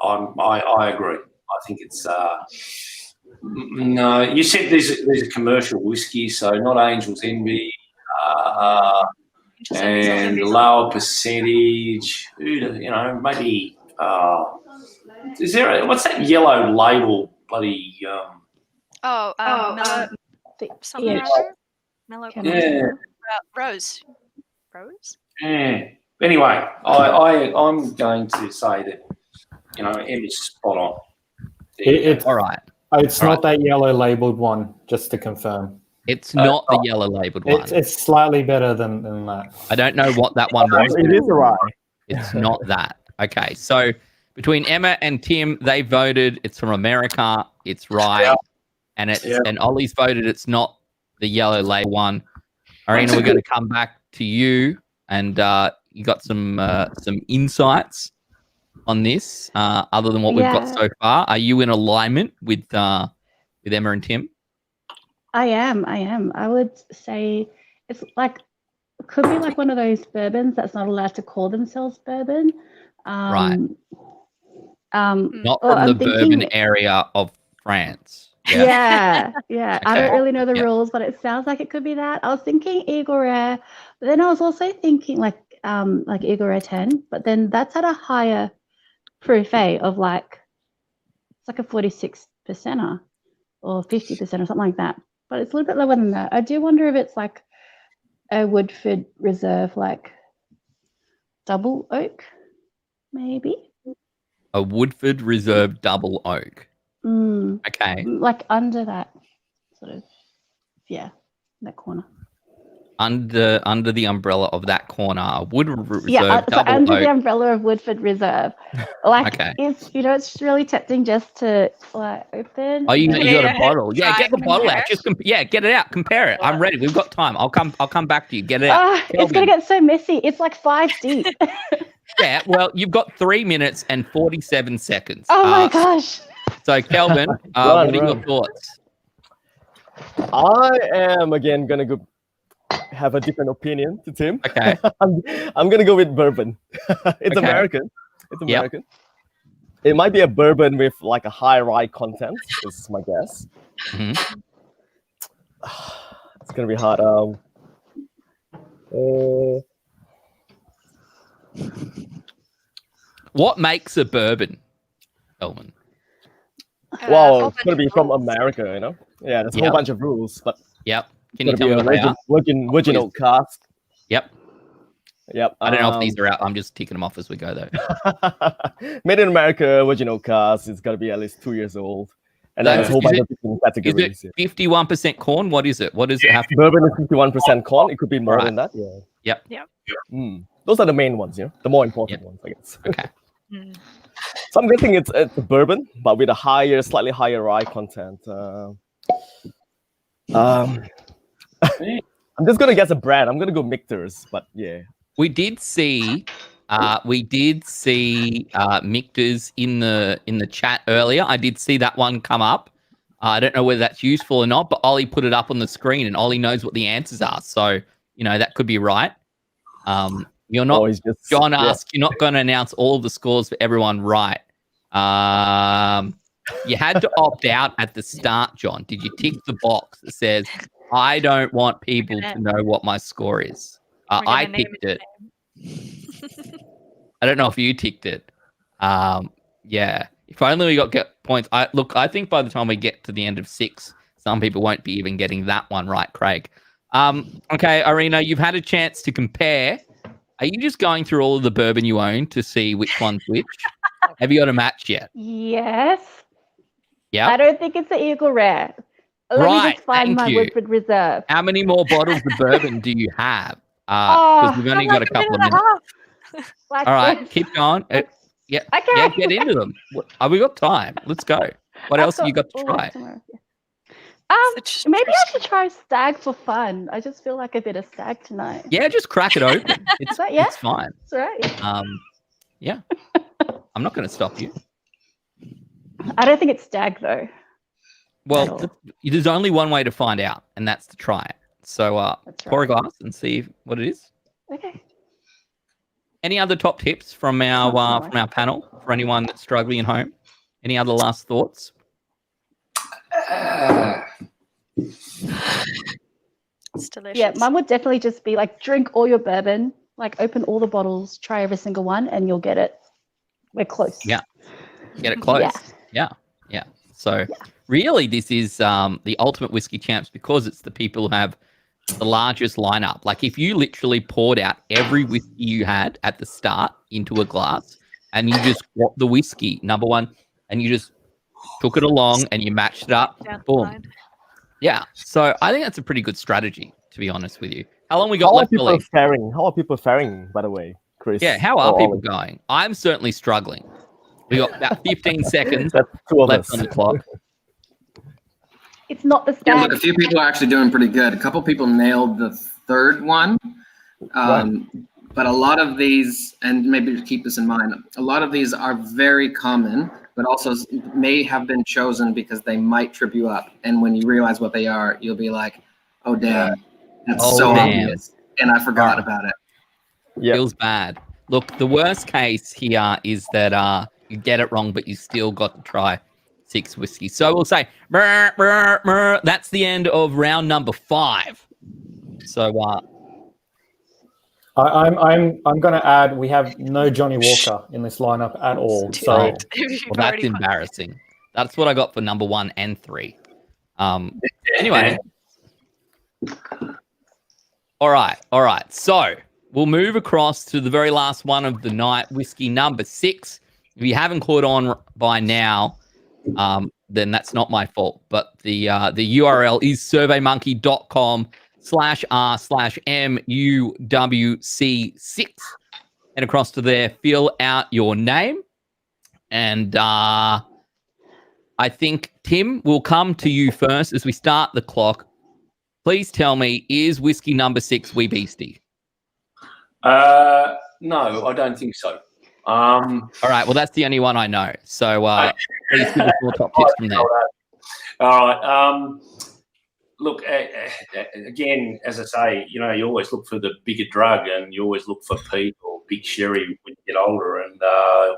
I agree. I think it's no. You said these are commercial whiskey, so not Angel's Envy, and lower percentage. Maybe. Is there what's that yellow label? Bloody. Mellow. Something yeah. or other? Mellow. Yeah. Rose. Rose. Yeah. Anyway, I'm going to say that Emma's spot on. It's all right. It's not that yellow labeled one, just to confirm. It's not the yellow labeled one. It's slightly better than that. I don't know what that one was. It is a rye. It's not that. Okay, so between Emma and Tim, they voted it's from America. It's rye, and Ollie's voted it's not the yellow label one. Irina, we're going to come back to you, and you got some insights on this, other than what we've got so far. Are you in alignment with Emma and Tim? I am. I would say it's like could be like one of those bourbons that's not allowed to call themselves bourbon. Right. Not or from the I'm thinking, bourbon area of France. yeah, I Okay. don't really know the Yeah. rules, but it sounds like it could be that. I was thinking Eagle Rare, but then I was also thinking like Eagle Rare 10, but then that's at a higher proof of like it's like a 46%er or 50% or something like that. But it's a little bit lower than that. I do wonder if it's like a Woodford Reserve like double oak, maybe. A Woodford Reserve double oak. Okay. Like under that sort of, that corner. Under the umbrella of that corner, a Woodford Reserve So double under oak. the umbrella of Woodford Reserve. Like Okay. it's it's really tempting just to like open. Oh, you got a bottle. Yeah, Try get the and bottle out. compare. Just get it out. Compare it. I'm ready. We've got time. I'll come back to you. Get it out. It's gonna get so messy. It's like 5 deep. Yeah, well, you've got 3 minutes and 47 seconds. Oh my gosh. So, Kelvin, what are your thoughts? I am again gonna go have a different opinion to Tim. Okay. I'm gonna go with bourbon. It's Okay. American. It's American. It might be a bourbon with like a high rye content. This is my guess. Mhm. It's gonna be hard. What makes a bourbon, Kelvin? Well, it's gonna be from America, you know. Yeah, there's a whole Yep. bunch of rules, but Yep. Can it's you tell me gonna what be they a are? virgin oak cask. Yep. Yep. I don't know if these are out. I'm just ticking them off as we go, though. Made in America, virgin oak cask. It's got to be at least 2 years old, and then there's a whole bunch of different Is categories. it 51% corn? What is it? What does it have to be? Bourbon is 51% corn. It could be more Right. than that. Yeah. Yep. Those are the main ones, the more important ones, I guess. Okay. So I'm guessing it's a bourbon, but with a slightly higher rye content. I'm just gonna guess a brand. I'm gonna go Michter's, but yeah. We did see Michter's in the chat earlier. I did see that one come up. I don't know whether that's useful or not, but Ollie put it up on the screen, and Ollie knows what the answers are. So that could be right. You're not. John asked. You're not going to announce all of the scores for everyone, right? You had to opt out at the start, John. Did you tick the box that says, "I don't want people to know what my score is"? I ticked it. I don't know if you ticked it. Yeah. If only we get points. I think by the time we get to the end of 6, some people won't be even getting that one right, Craig. Okay, Irina, you've had a chance to compare. Are you just going through all of the bourbon you own to see which one's which? Have you got a match yet? Yes. Yeah. I don't think it's the Eagle Rare. Let me just find my Woodford Reserve. How many more bottles of bourbon do you have? Because we've only got a couple of minutes. All right, keep going. Yeah, get into them. We got time. Let's go. What else have you got to try? Maybe I should try stag for fun. I just feel like a bit of stag tonight. Yeah, just crack it open. It's fine. That's right. Yeah. I'm not going to stop you. I don't think it's stag though. Well, there's only one way to find out, and that's to try it. So pour a glass and see what it is. Okay. Any other top tips from our panel for anyone that's struggling at home? Any other last thoughts? It's delicious. Yeah, mine would definitely just be like drink all your bourbon, like open all the bottles, try every single one, and you'll get it. We're close. Yeah. Get it close. Yeah. So really, this is the ultimate whiskey champs because it's the people who have the largest lineup. Like if you literally poured out every whiskey you had at the start into a glass and you just got the whiskey, number one, and you just took it along and you matched it up, boom. Yeah. So I think that's a pretty good strategy, to be honest with you. How long we got left, Ollie? How are people faring, by the way, Chris? Yeah, how are people going? I'm certainly struggling. We got about 15 seconds left on the clock. It's not the stag. Yeah, look, a few people are actually doing pretty good. A couple people nailed the third one. But a lot of these, and maybe to keep this in mind, a lot of these are very common, but also may have been chosen because they might trip you up. And when you realize what they are, you'll be like, oh, damn, that's so obvious. and I forgot about it. Yep. Feels bad. Look, the worst case here is that you get it wrong, but you still got to try 6 whiskey. So we'll say brr, brr, brr. That's the end of round number 5. So I'm going to add we have no Johnny Walker in this lineup at all. Too So late. well, You've that's already embarrassing. That's what I got for number 1 and 3. Anyway. All right. So we'll move across to the very last one of the night, whiskey number 6. If you haven't caught on by now, then that's not my fault. But the URL is surveymonkey.com/r/MUWC6. And across to there, fill out your name. And I think, Tim, we'll come to you first as we start the clock. Please tell me, is whiskey number 6 Wee Beastie? No, I don't think so. All right, well, that's the only one I know. So please give us more top tips from there. All right. Look, again, as I say, you always look for the bigger drug, and you always look for peat or big sherry when you get older. And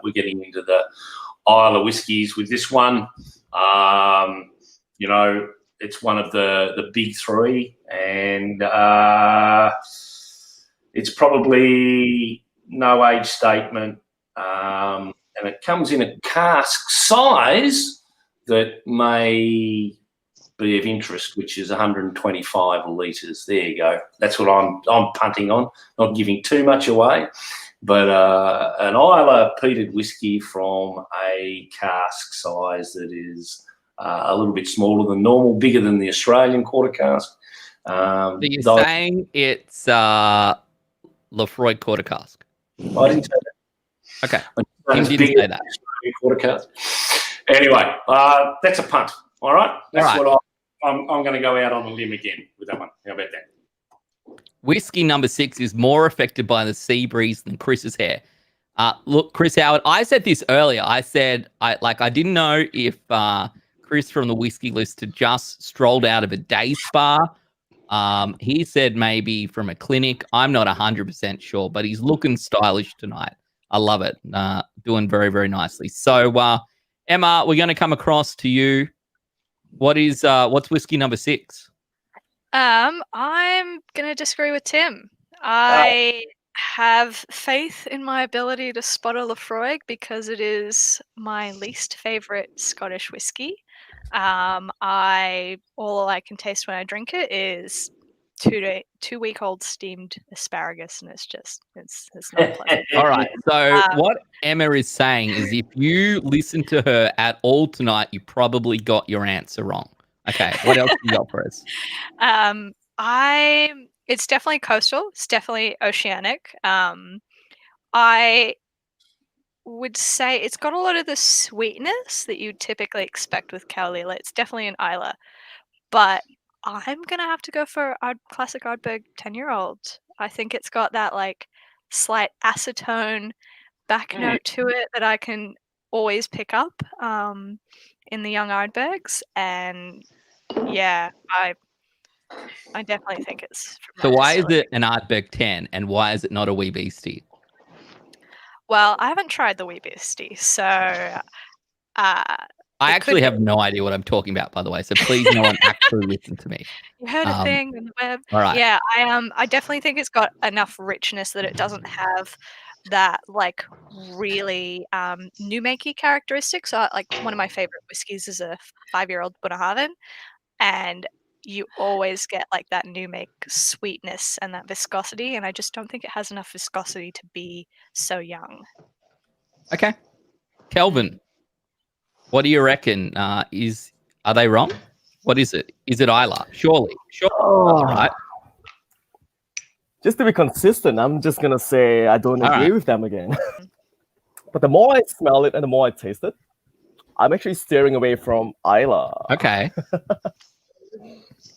we're getting into the aisle of whiskies with this one. It's one of the big 3, and it's probably no age statement, and it comes in a cask size that may be of interest, which is 125 litres. There you go. That's what I'm punting on, not giving too much away, but an Islay peated whiskey from a cask size that is a little bit smaller than normal, bigger than the Australian quarter cask. So you're saying it's Lefroy quarter cask? I didn't say that. Okay. Tim didn't say that. Quarter cask. Anyway, that's a punt. All right. That's what I'm going to go out on a limb again with that one. How about that? Whiskey number 6 is more affected by the sea breeze than Chris's hair. Look, Chris Howard, I said this earlier. I said I didn't know if Chris from the Whiskey List had just strolled out of a day spa. He said maybe from a clinic. I'm not 100% sure, but he's looking stylish tonight. I love it. Doing very, very nicely. So, Emma, we're going to come across to you. What's whiskey number 6? I'm going to disagree with Tim. I have faith in my ability to spot a Lefroy because it is my least favorite Scottish whiskey. All I can taste when I drink it is 2-week-old steamed asparagus, and it's not pleasant. All right. So what Emma is saying is, if you listen to her at all tonight, you probably got your answer wrong. Okay. What else you got for us? It's definitely coastal. It's definitely oceanic. I would say it's got a lot of the sweetness that you typically expect with Caolila. It's definitely an Islay, but I'm gonna have to go for a classic Ardbeg 10-year-old. I think it's got that slight acetone back note to it that I can always pick up in the young Ardbegs, and yeah, I definitely think it's. So why is it an Ardbeg 10, and why is it not a Wee Beastie? Well, I haven't tried the Wee Beastie, so I actually have no idea what I'm talking about, by the way. So please, no one actually listen to me. You heard a thing on the web. All right. Yeah, I definitely think it's got enough richness that it doesn't have that really new makey characteristics. So one of my favorite whiskies is a 5-year-old Bunnahabhain, and you always get that new make sweetness and that viscosity, and I just don't think it has enough viscosity to be so young. Okay. Kelvin, what do you reckon? Are they wrong? What is it? Is it Islay? Surely. All right. Just to be consistent, I'm just going to say I don't agree with them again. But the more I smell it and the more I taste it, I'm actually steering away from Islay. Okay.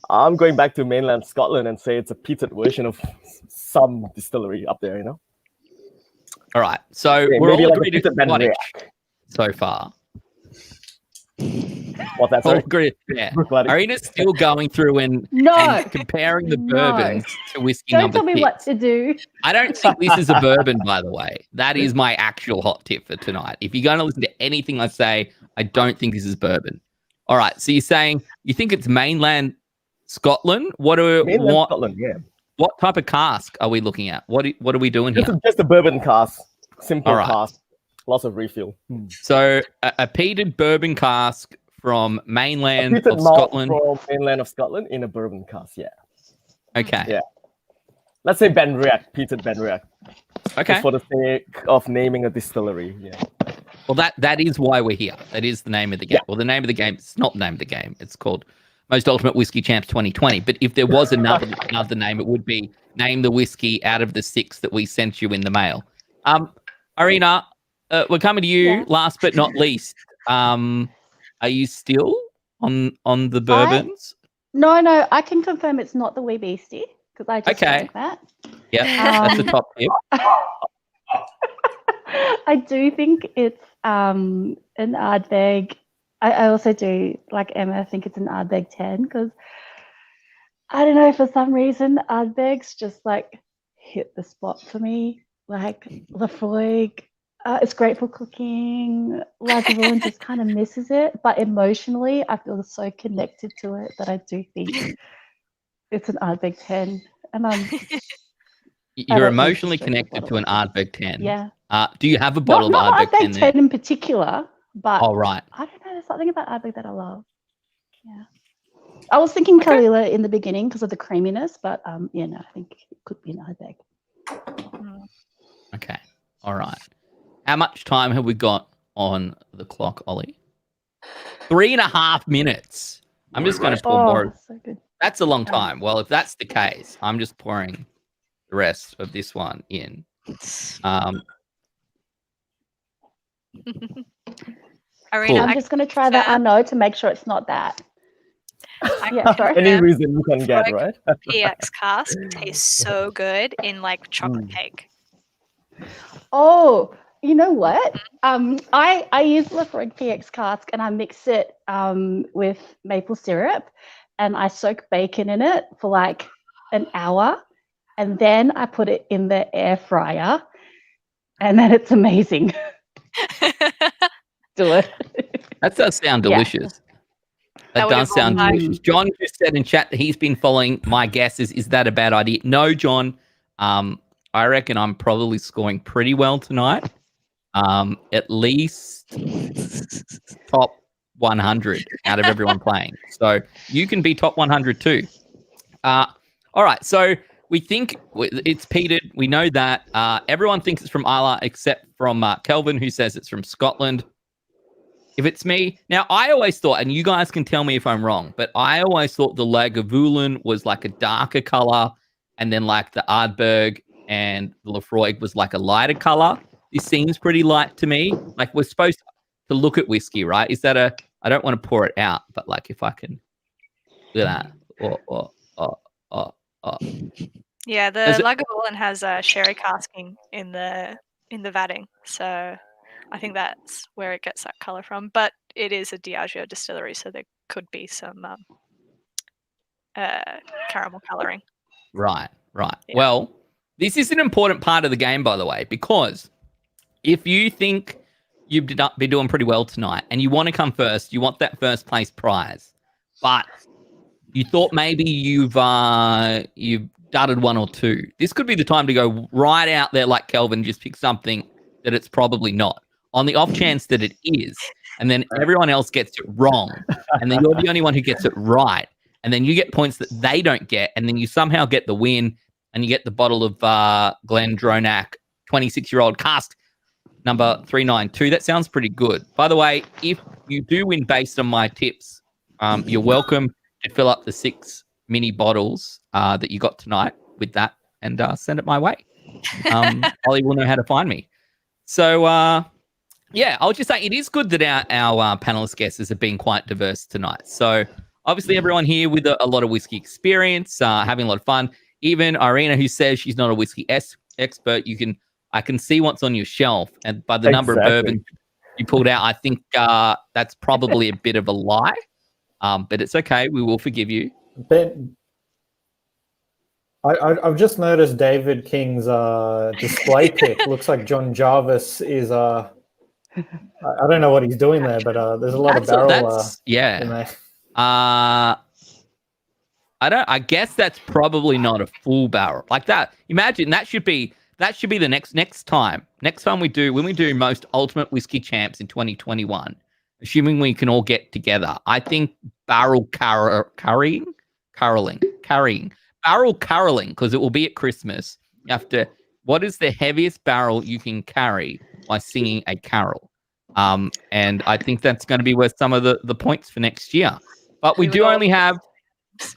I'm going back to mainland Scotland and say it's a peated version of some distillery up there, All right. So we're all agreed to Scottish so far. What's that? I'll Sorry? agree. Yeah. Brooke Laddie. Arena's still going through and comparing the bourbons to whiskey Don't number tell me 6. what to do. I don't think this is a bourbon, by the way. That is my actual hot tip for tonight. If you're going to listen to anything I say, I don't think this is bourbon. All right. So you're saying you think it's mainland Scotland? Mainland Scotland, yeah. What type of cask are we looking at? What are we doing here? Just a bourbon cask. Simple All right. cask. Lots of refill. So a peated bourbon cask from mainland Peated of malt Scotland. from mainland of Scotland in a bourbon cask, yeah. Okay. Yeah. Let's say Benriach, peated Benriach. Okay. Just for the sake of naming a distillery, yeah. Well, that is why we're here. That is the name of the game. Yeah. Well, the name of the game, it's not the name of the game. It's called Most Ultimate Whiskey Champs 2020. But if there was another name, it would be name the whiskey out of the 6 that we sent you in the mail. Arena, we're coming to you last but not least. Are you still on the bourbons? No, I can confirm it's not the Wee Beastie because I just drank that. Yeah, that's a top tip. I do think it's an Ardbeg. I also do, like Emma, I think it's an Ardbeg 10 because I don't know, for some reason Ardbegs just like hit the spot for me. Like Lafroig, it's great for cooking. Lagavulin just kind of misses it, but emotionally I feel so connected to it that I do think it's an Ardbeg 10. And You're emotionally connected to an Ardbeg 10. Yeah. Do you have a bottle not of Ardbeg 10 there? in particular, but Oh, right. I don't know. There's something about Ardbeg that I love. Yeah. I was thinking Kalila in the beginning because of the creaminess, but I think it could be an Ardbeg. Okay. All right. How much time have we got on the clock, Ollie? 3.5 minutes. I'm just going to pour more. So good. That's a long time. Well, if that's the case, I'm just pouring the rest of this one in. Arena, I'm just going to try that Arnaud to make sure it's not that. Sorry. Any reason you can get, right? PX cask tastes so good in like chocolate cake. Oh, you know what? I use Lafroig PX cask and I mix it with maple syrup and I soak bacon in it for like an hour and then I put it in the air fryer and then it's amazing. Do it. That does sound delicious. That does sound delicious. John just said in chat that he's been following my guesses. Is that a bad idea? No, John. I reckon I'm probably scoring pretty well tonight. At least top 100 out of everyone playing. So you can be top 100 too. All right. So we think it's peated. We know that. Everyone thinks it's from Isla except from Kelvin, who says it's from Scotland. If it's me, now I always thought, and you guys can tell me if I'm wrong, but I always thought the Lagavulin was like a darker color, and then like the Ardbeg and the Lafroig was like a lighter color. This seems pretty light to me. Like we're supposed to look at whiskey, right? Is that I don't want to pour it out, but like if I can look at that. Yeah, the Lagavulin has sherry casking in the vatting, so I think that's where it gets that color from. But it is a Diageo distillery, so there could be some caramel coloring. Right. Yeah. Well, this is an important part of the game, by the way, because if you think you've been doing pretty well tonight and you want to come first, you want that first place prize, but you thought maybe you've dudded one or two, this could be the time to go right out there like Kelvin, just pick something that it's probably not. On the off chance that it is, and then everyone else gets it wrong, and then you're the only one who gets it right, and then you get points that they don't get, and then you somehow get the win, and you get the bottle of Glendronach 26-year-old cask number 392. That sounds pretty good. By the way, if you do win based on my tips, you're welcome to fill up the 6 mini bottles that you got tonight with that and send it my way. Ollie will know how to find me. So, yeah, I'll just say it is good that our panelist guesses have been quite diverse tonight. So obviously everyone here with a lot of whiskey experience, having a lot of fun. Even Irina, who says she's not a whiskey expert, I can see what's on your shelf, and by the number of bourbons you pulled out. I think that's probably a bit of a lie, but it's okay. We will forgive you. Ben, I've just noticed David King's display pic. Looks like John Jarvis is. I don't know what he's doing there, but there's a lot of barrel in there. I guess that's probably not a full barrel like that. Imagine that should be the next time. Next time when we do most ultimate whiskey champs in 2021, assuming we can all get together, I think barrel carrying, because it will be at Christmas. You have to. What is the heaviest barrel you can carry by singing a carol? And I think that's going to be worth some of the points for next year. But we do only have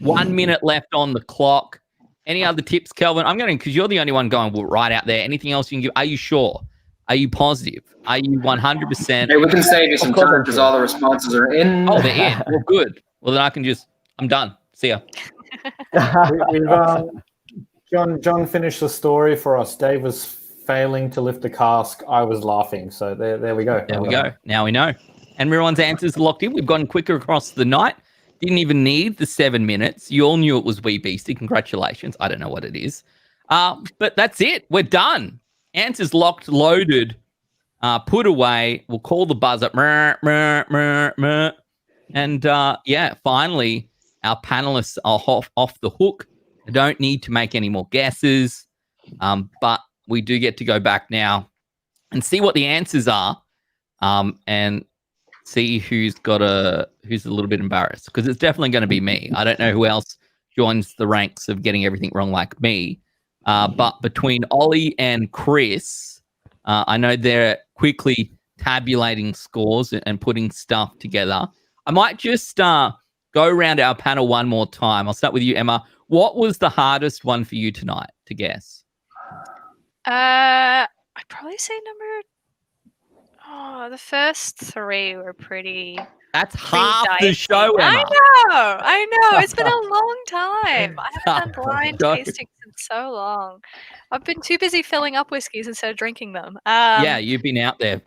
1 minute left on the clock. Any other tips, Kelvin? I'm going to, because you're the only one going right out there. Anything else you can give? Are you sure? Are you positive? Are you 100%? Hey, we can save you some time because all the responses are in. Oh, they're in. Well, good. Well, then I'm done. See ya. John finished the story for us. Dave was failing to lift the cask. I was laughing. So there we go. There we go. Now we know. And everyone's answers locked in. We've gone quicker across the night. Didn't even need the 7 minutes. You all knew it was Wee Beastie. Congratulations. I don't know what it is. But that's it. We're done. Answers locked, loaded, put away. We'll call the buzzer. And finally, our panelists are off the hook. I don't need to make any more guesses. But we do get to go back now and see what the answers are. And see who's a little bit embarrassed, because it's definitely going to be me. I don't know who else joins the ranks of getting everything wrong like me. But between Ollie and Chris, I know they're quickly tabulating scores and putting stuff together. I might just go around our panel one more time. I'll start with you, Emma. What was the hardest one for you tonight to guess? I'd probably say the first three were pretty. That's half the show, Emma. I know. It's been a long time. I haven't done blind tastings in so long. I've been too busy filling up whiskeys instead of drinking them. Yeah, you've been out there,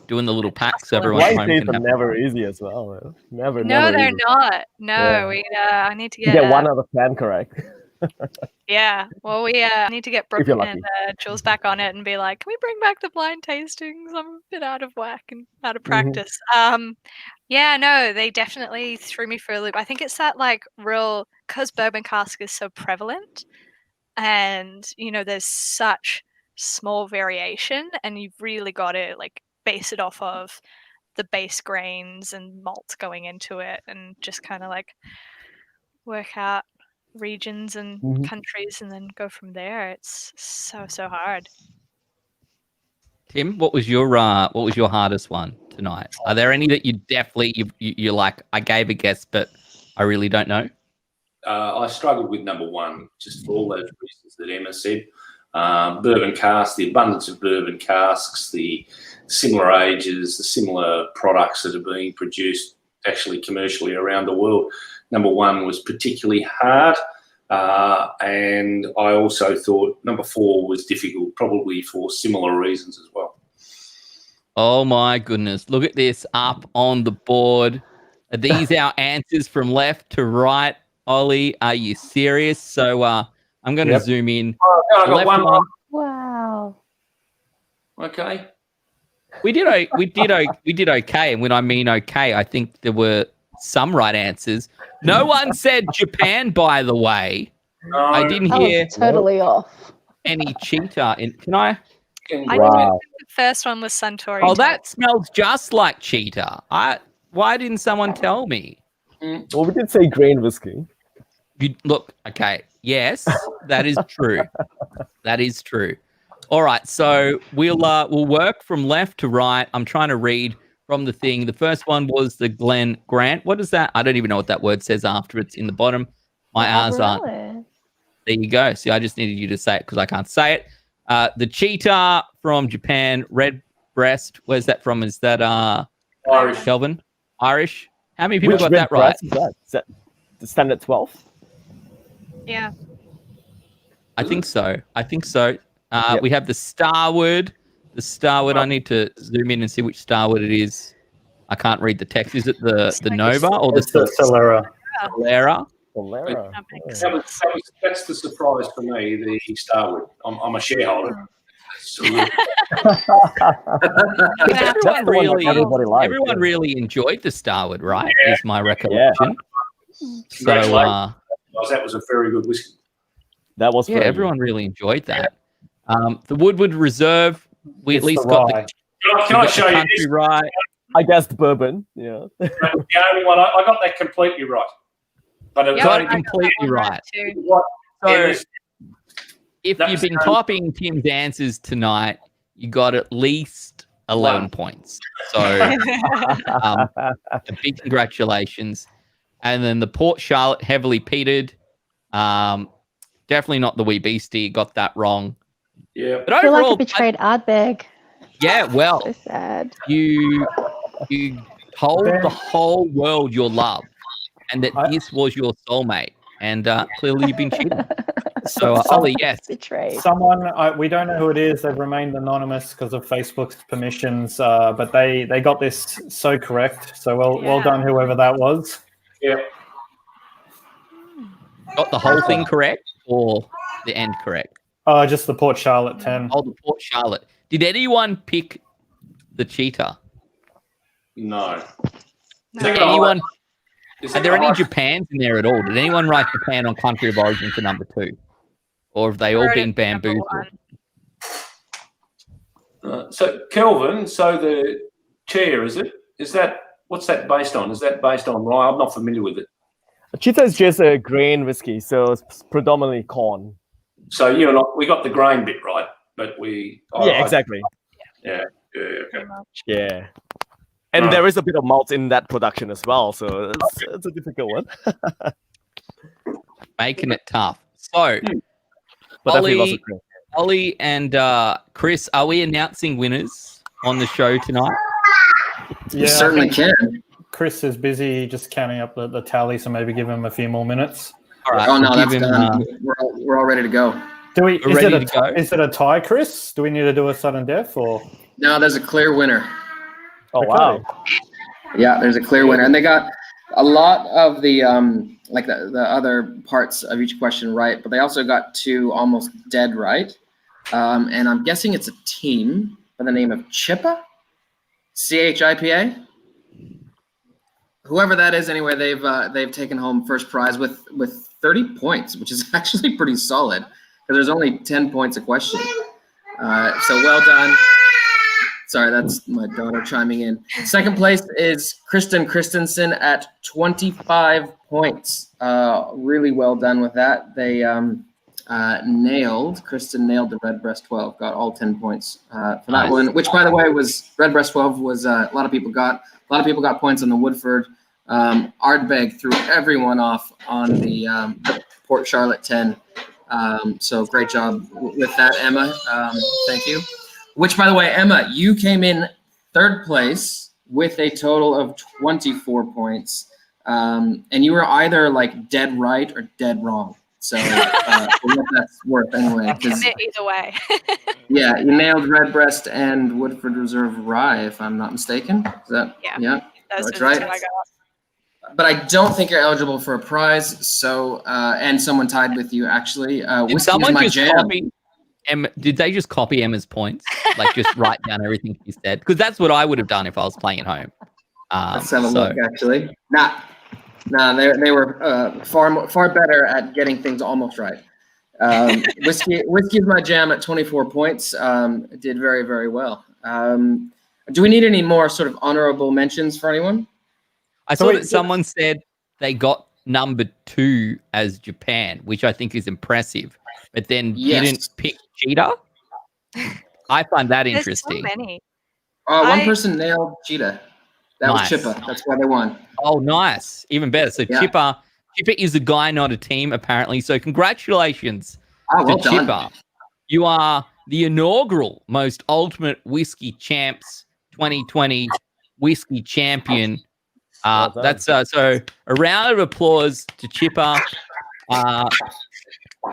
doing the little packs. So everyone blind tastes are never easy as well. Man. Never. No, they're easy. not. No, yeah. I need to get 1 out of 10 correct. Yeah, well, we need to get Brooke and Jules back on it and be like, can we bring back the blind tastings? I'm a bit out of whack and out of practice. Yeah, no, they definitely threw me for a loop. I think it's that because bourbon cask is so prevalent, and there's such small variation, and you've really got to base it off of the base grains and malts going into it, and just kind of work out regions and countries and then go from there. It's so hard. Tim, what was your hardest one tonight? Are there any that you definitely you're like, I gave a guess but I really don't know? I struggled with number one, just for all those reasons that Emma said. Bourbon cask, the abundance of bourbon casks, the similar ages, the similar products that are being produced actually commercially around the world. Number one was particularly hard, and I also thought number four was difficult, probably for similar reasons as well. Oh my goodness. Look at this up on the board. Are these our answers from left to right? Ollie, are you serious? So I'm going to zoom in. Oh, I got one more. Wow. Okay. We did okay, and when I mean okay, I think there were some right answers. No one said Japan, by the way. No. I didn't hear totally off. any cheetah. Can I? I didn't think the first one was Suntory. Oh, that smells just like cheetah. Why didn't someone tell me? Well, we did say grain whiskey. Look, okay. Yes, that is true. That is true. All right, so we'll work from left to right. I'm trying to read from the thing. The first one was the Glen Grant. What is that? I don't even know what that word says after it's in the bottom. My R's aren't. There you go. See, I just needed you to say it because I can't say it. The cheetah from Japan, red breast. Where's that from? Is that Irish? Kelvin? Irish? How many people Which got red that right? Is that the standard 12? Yeah. I think so. We have the Starward, The Starwood. I need to zoom in and see which Starwood it is. I can't read the text. Is it the Nova or the Solera? Solera? Solera. That's the surprise for me. The Starwood. I'm a shareholder. So, everyone really enjoyed the Starwood, right? Yeah. Is my recollection. Yeah. So that was a very good whiskey. That was everyone really enjoyed that. The Woodward Reserve, we at least got the. Can I show you this? Right. I guess the bourbon. Yeah. The only one I got that completely right. But it got it completely right. So if you've been copying Tim's answers tonight, you got at least 11 points. So a big congratulations. And then the Port Charlotte heavily peated. Definitely not the Wee Beastie. Got that wrong. Yeah. But I feel like a betrayed Ardbeg. Yeah, well, so sad. You told the whole world your love and that this was your soulmate. And clearly you've been cheated. So, Ollie, yes. Betrayed. Someone, we don't know who it is. They've remained anonymous because of Facebook's permissions, but they got this so correct. So well done, whoever that was. Yeah. Got the whole thing correct or the end correct? Just the Port Charlotte 10. Oh, the Port Charlotte. Did anyone pick the cheetah? No. Anyone? Are there any Japans in there at all? Did anyone write Japan on country of origin for number 2? Or have they all been bamboozled? So, Kelvin, the chair, is that, what's that based on? Is that based on rye? I'm not familiar with it. Cheetah is just a grain whiskey, so it's predominantly corn. So you and I, we got the grain bit right, but exactly. Yeah. Okay. Yeah. And there is a bit of malt in that production as well, so it's a difficult one. Making it tough. So, Ollie and Chris, are we announcing winners on the show tonight? You certainly can. Chris is busy just counting up the tally, so maybe give him a few more minutes. All right. Oh no, that's done. We're all ready to go. Is it a tie, Chris? Do we need to do a sudden death or? No, there's a clear winner. Oh wow! Yeah, there's a clear winner, and they got a lot of the like the other parts of each question right, but they also got 2 almost dead right. And I'm guessing it's a team by the name of Chippa, CHIPA. Whoever that is, anyway, they've taken home first prize with 30 points, which is actually pretty solid because there's only 10 points a question. So well done. Sorry, that's my daughter chiming in. Second place is Kristen Christensen at 25 points. Really well done with that. They Kristen nailed the Redbreast 12, got all 10 points for that one, which by the way was Redbreast 12 was a lot of people got points on the Woodford. Ardbeg threw everyone off on the Port Charlotte 10. So great job with that, Emma. Thank you. Which, by the way, Emma, you came in 3rd place with a total of 24 points. And you were either like dead right or dead wrong. So what that's worth anyway. I commit either way. Yeah, you nailed Redbreast and Woodford Reserve Rye, if I'm not mistaken. Is that, that's right. But I don't think you're eligible for a prize. So, and someone tied with you actually. Whisky is my jam. Did they just copy Emma's points? Like just write down everything she said? Because that's what I would have done if I was playing at home. Let's have a look, actually. Nah, they were far better at getting things almost right. Whiskey is my jam at 24 points. Did very, very well. Do we need any more sort of honorable mentions for anyone? I saw that someone said they got number 2 as Japan, which I think is impressive, but then didn't pick cheetah. I find that interesting. There's so many. One person nailed cheetah. That was Chippa. That's why they won. Oh, nice. Even better. So Chippa is a guy, not a team, apparently. So congratulations to Chippa. You are the inaugural most ultimate whiskey champs 2020 whiskey champion. That's so a round of applause to Chippa.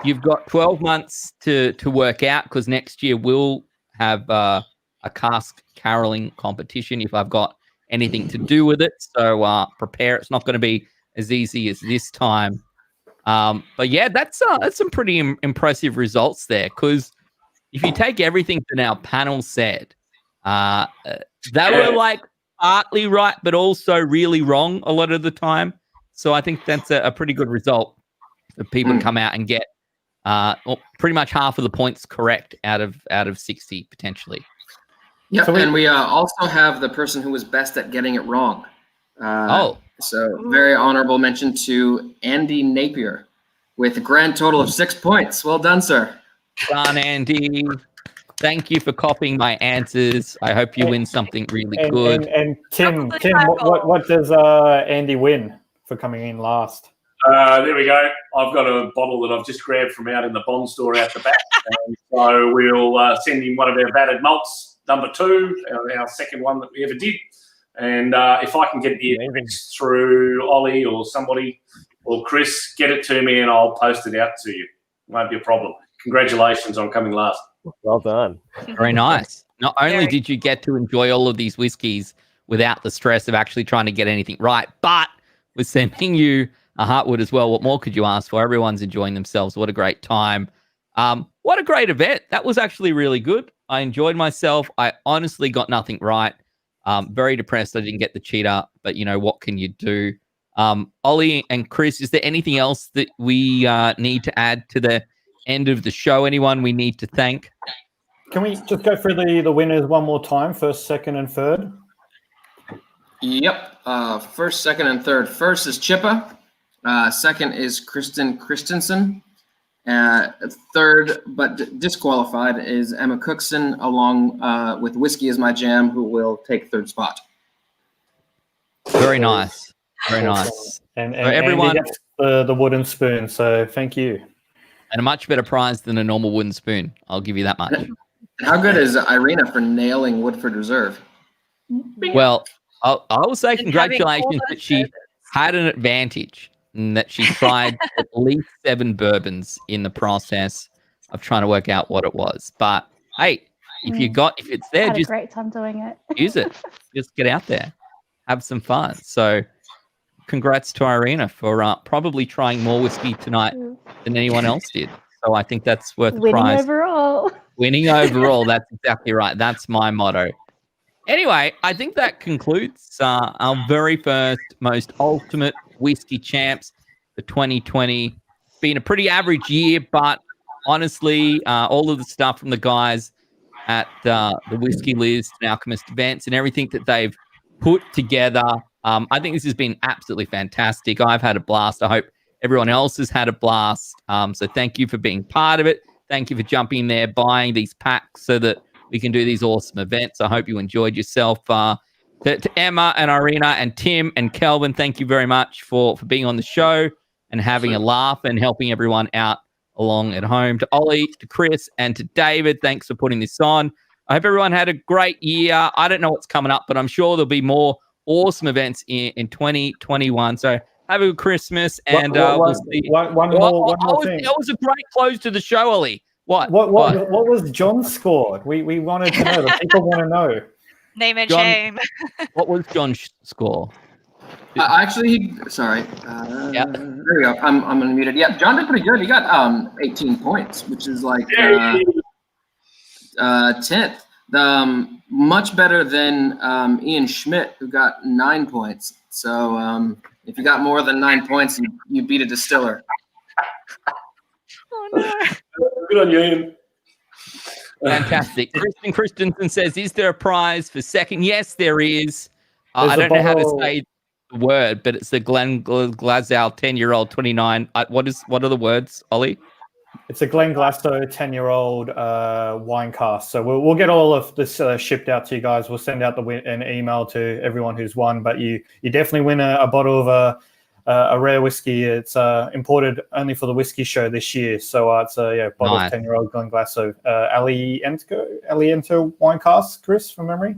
You've got 12 months to work out because next year we'll have a a cask caroling competition if I've got anything to do with it. So prepare. It's not going to be as easy as this time. But yeah, that's some pretty impressive results there. Because if you take everything that our panel said, they were like partly right, but also really wrong a lot of the time. So I think that's a pretty good result for people to come out and get pretty much half of the points correct out of 60 potentially. Yep, so and we also have the person who was best at getting it wrong. So very honorable mention to Andy Napier with a grand total of 6 points. Well done, sir. Done, Andy. Thank you for copying my answers. I hope you win something really good. And Tim, what does Andy win for coming in last? There we go. I've got a bottle that I've just grabbed from out in the Bond store out the back. And so we'll send him one of our battered malts, number 2, our second one that we ever did. And if I can get it through Ollie or somebody or Chris, get it to me and I'll post it out to you. Won't be a problem. Congratulations on coming last. Well done. Very nice. Not only did you get to enjoy all of these whiskeys without the stress of actually trying to get anything right, but we're sending you a Heartwood as well. What more could you ask for? Everyone's enjoying themselves. What a great time. What a great event. That was actually really good. I enjoyed myself. I honestly got nothing right. Very depressed I didn't get the cheetah, but you know, what can you do? Ollie and Chris, is there anything else that we need to add to the end of the show? Anyone we need to thank? Can we just go through the winners one more time? First, second, and third. Yep. First, second, and third. First is Chippa. Second is Kristen Christensen. Third, but disqualified, is Emma Cookson, along with Whiskey Is My Jam, who will take third spot. Very nice. Very nice. And so everyone gets the wooden spoon. So thank you. And a much better prize than a normal wooden spoon. I'll give you that much. How good is Irina for nailing Woodford Reserve? Well, I will say congratulations that she had an advantage and that she tried at least 7 bourbons in the process of trying to work out what it was. But hey, if it's there, had just a great time doing it. use it. Just get out there, have some fun. So congrats to Irina for probably trying more whiskey tonight than anyone else did. So I think that's worth a prize. Winning overall. Winning overall. That's exactly right. That's my motto. Anyway, I think that concludes our very first, most ultimate whiskey champs for 2020. Been a pretty average year, but honestly, all of the stuff from the guys at the Whiskey List and Alchemist events and everything that they've put together, I think this has been absolutely fantastic. I've had a blast. I hope everyone else has had a blast. So thank you for being part of it. Thank you for jumping in there, buying these packs so that we can do these awesome events. I hope you enjoyed yourself. To Emma and Irina and Tim and Kelvin, thank you very much for being on the show and having a laugh and helping everyone out along at home. To Ollie, to Chris, and to David, thanks for putting this on. I hope everyone had a great year. I don't know what's coming up, but I'm sure there'll be more awesome events in 2021. So have a good Christmas, and we'll see. One more thing. That was a great close to the show, Ollie. What was John's score? We wanted to know. The people want to know. Name and shame. What was John's score? Actually, sorry. Yeah. There we go. I'm unmuted. Yeah, John did pretty good. He got 18 points, which is like 10th. Much better than Ian Schmidt, who got 9 points. So if you got more than 9 points, you beat a distiller. Oh no. Good on you, Ian. Fantastic. Kristen Christensen says, is there a prize for second? Yes, there is. I don't know how to say the word, but it's the Glen Glasgow 10-year-old 29. What are the words, Ollie? It's a Glen Glasgow 10-year-old wine cask. So we'll get all of this shipped out to you guys. We'll send out an email to everyone who's won. But you definitely win a bottle of a rare whiskey. It's imported only for the whiskey show this year. So it's a bottle of 10-year-old Glen Glasgow Aliento wine cask, Chris, from memory.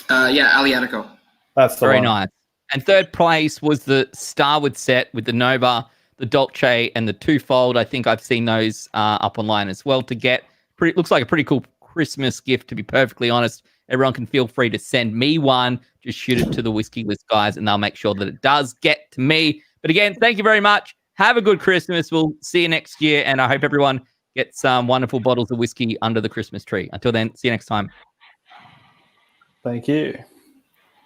Aliatico. That's the very one. Nice. And third place was the Starwood set with the Nova, the Dolce, and the Twofold. I think I've seen those up online as well to get. Looks like a pretty cool Christmas gift, to be perfectly honest. Everyone can feel free to send me one. Just shoot it to the Whiskey List guys, and they'll make sure that it does get to me. But again, thank you very much. Have a good Christmas. We'll see you next year, and I hope everyone gets some wonderful bottles of whiskey under the Christmas tree. Until then, see you next time. Thank you.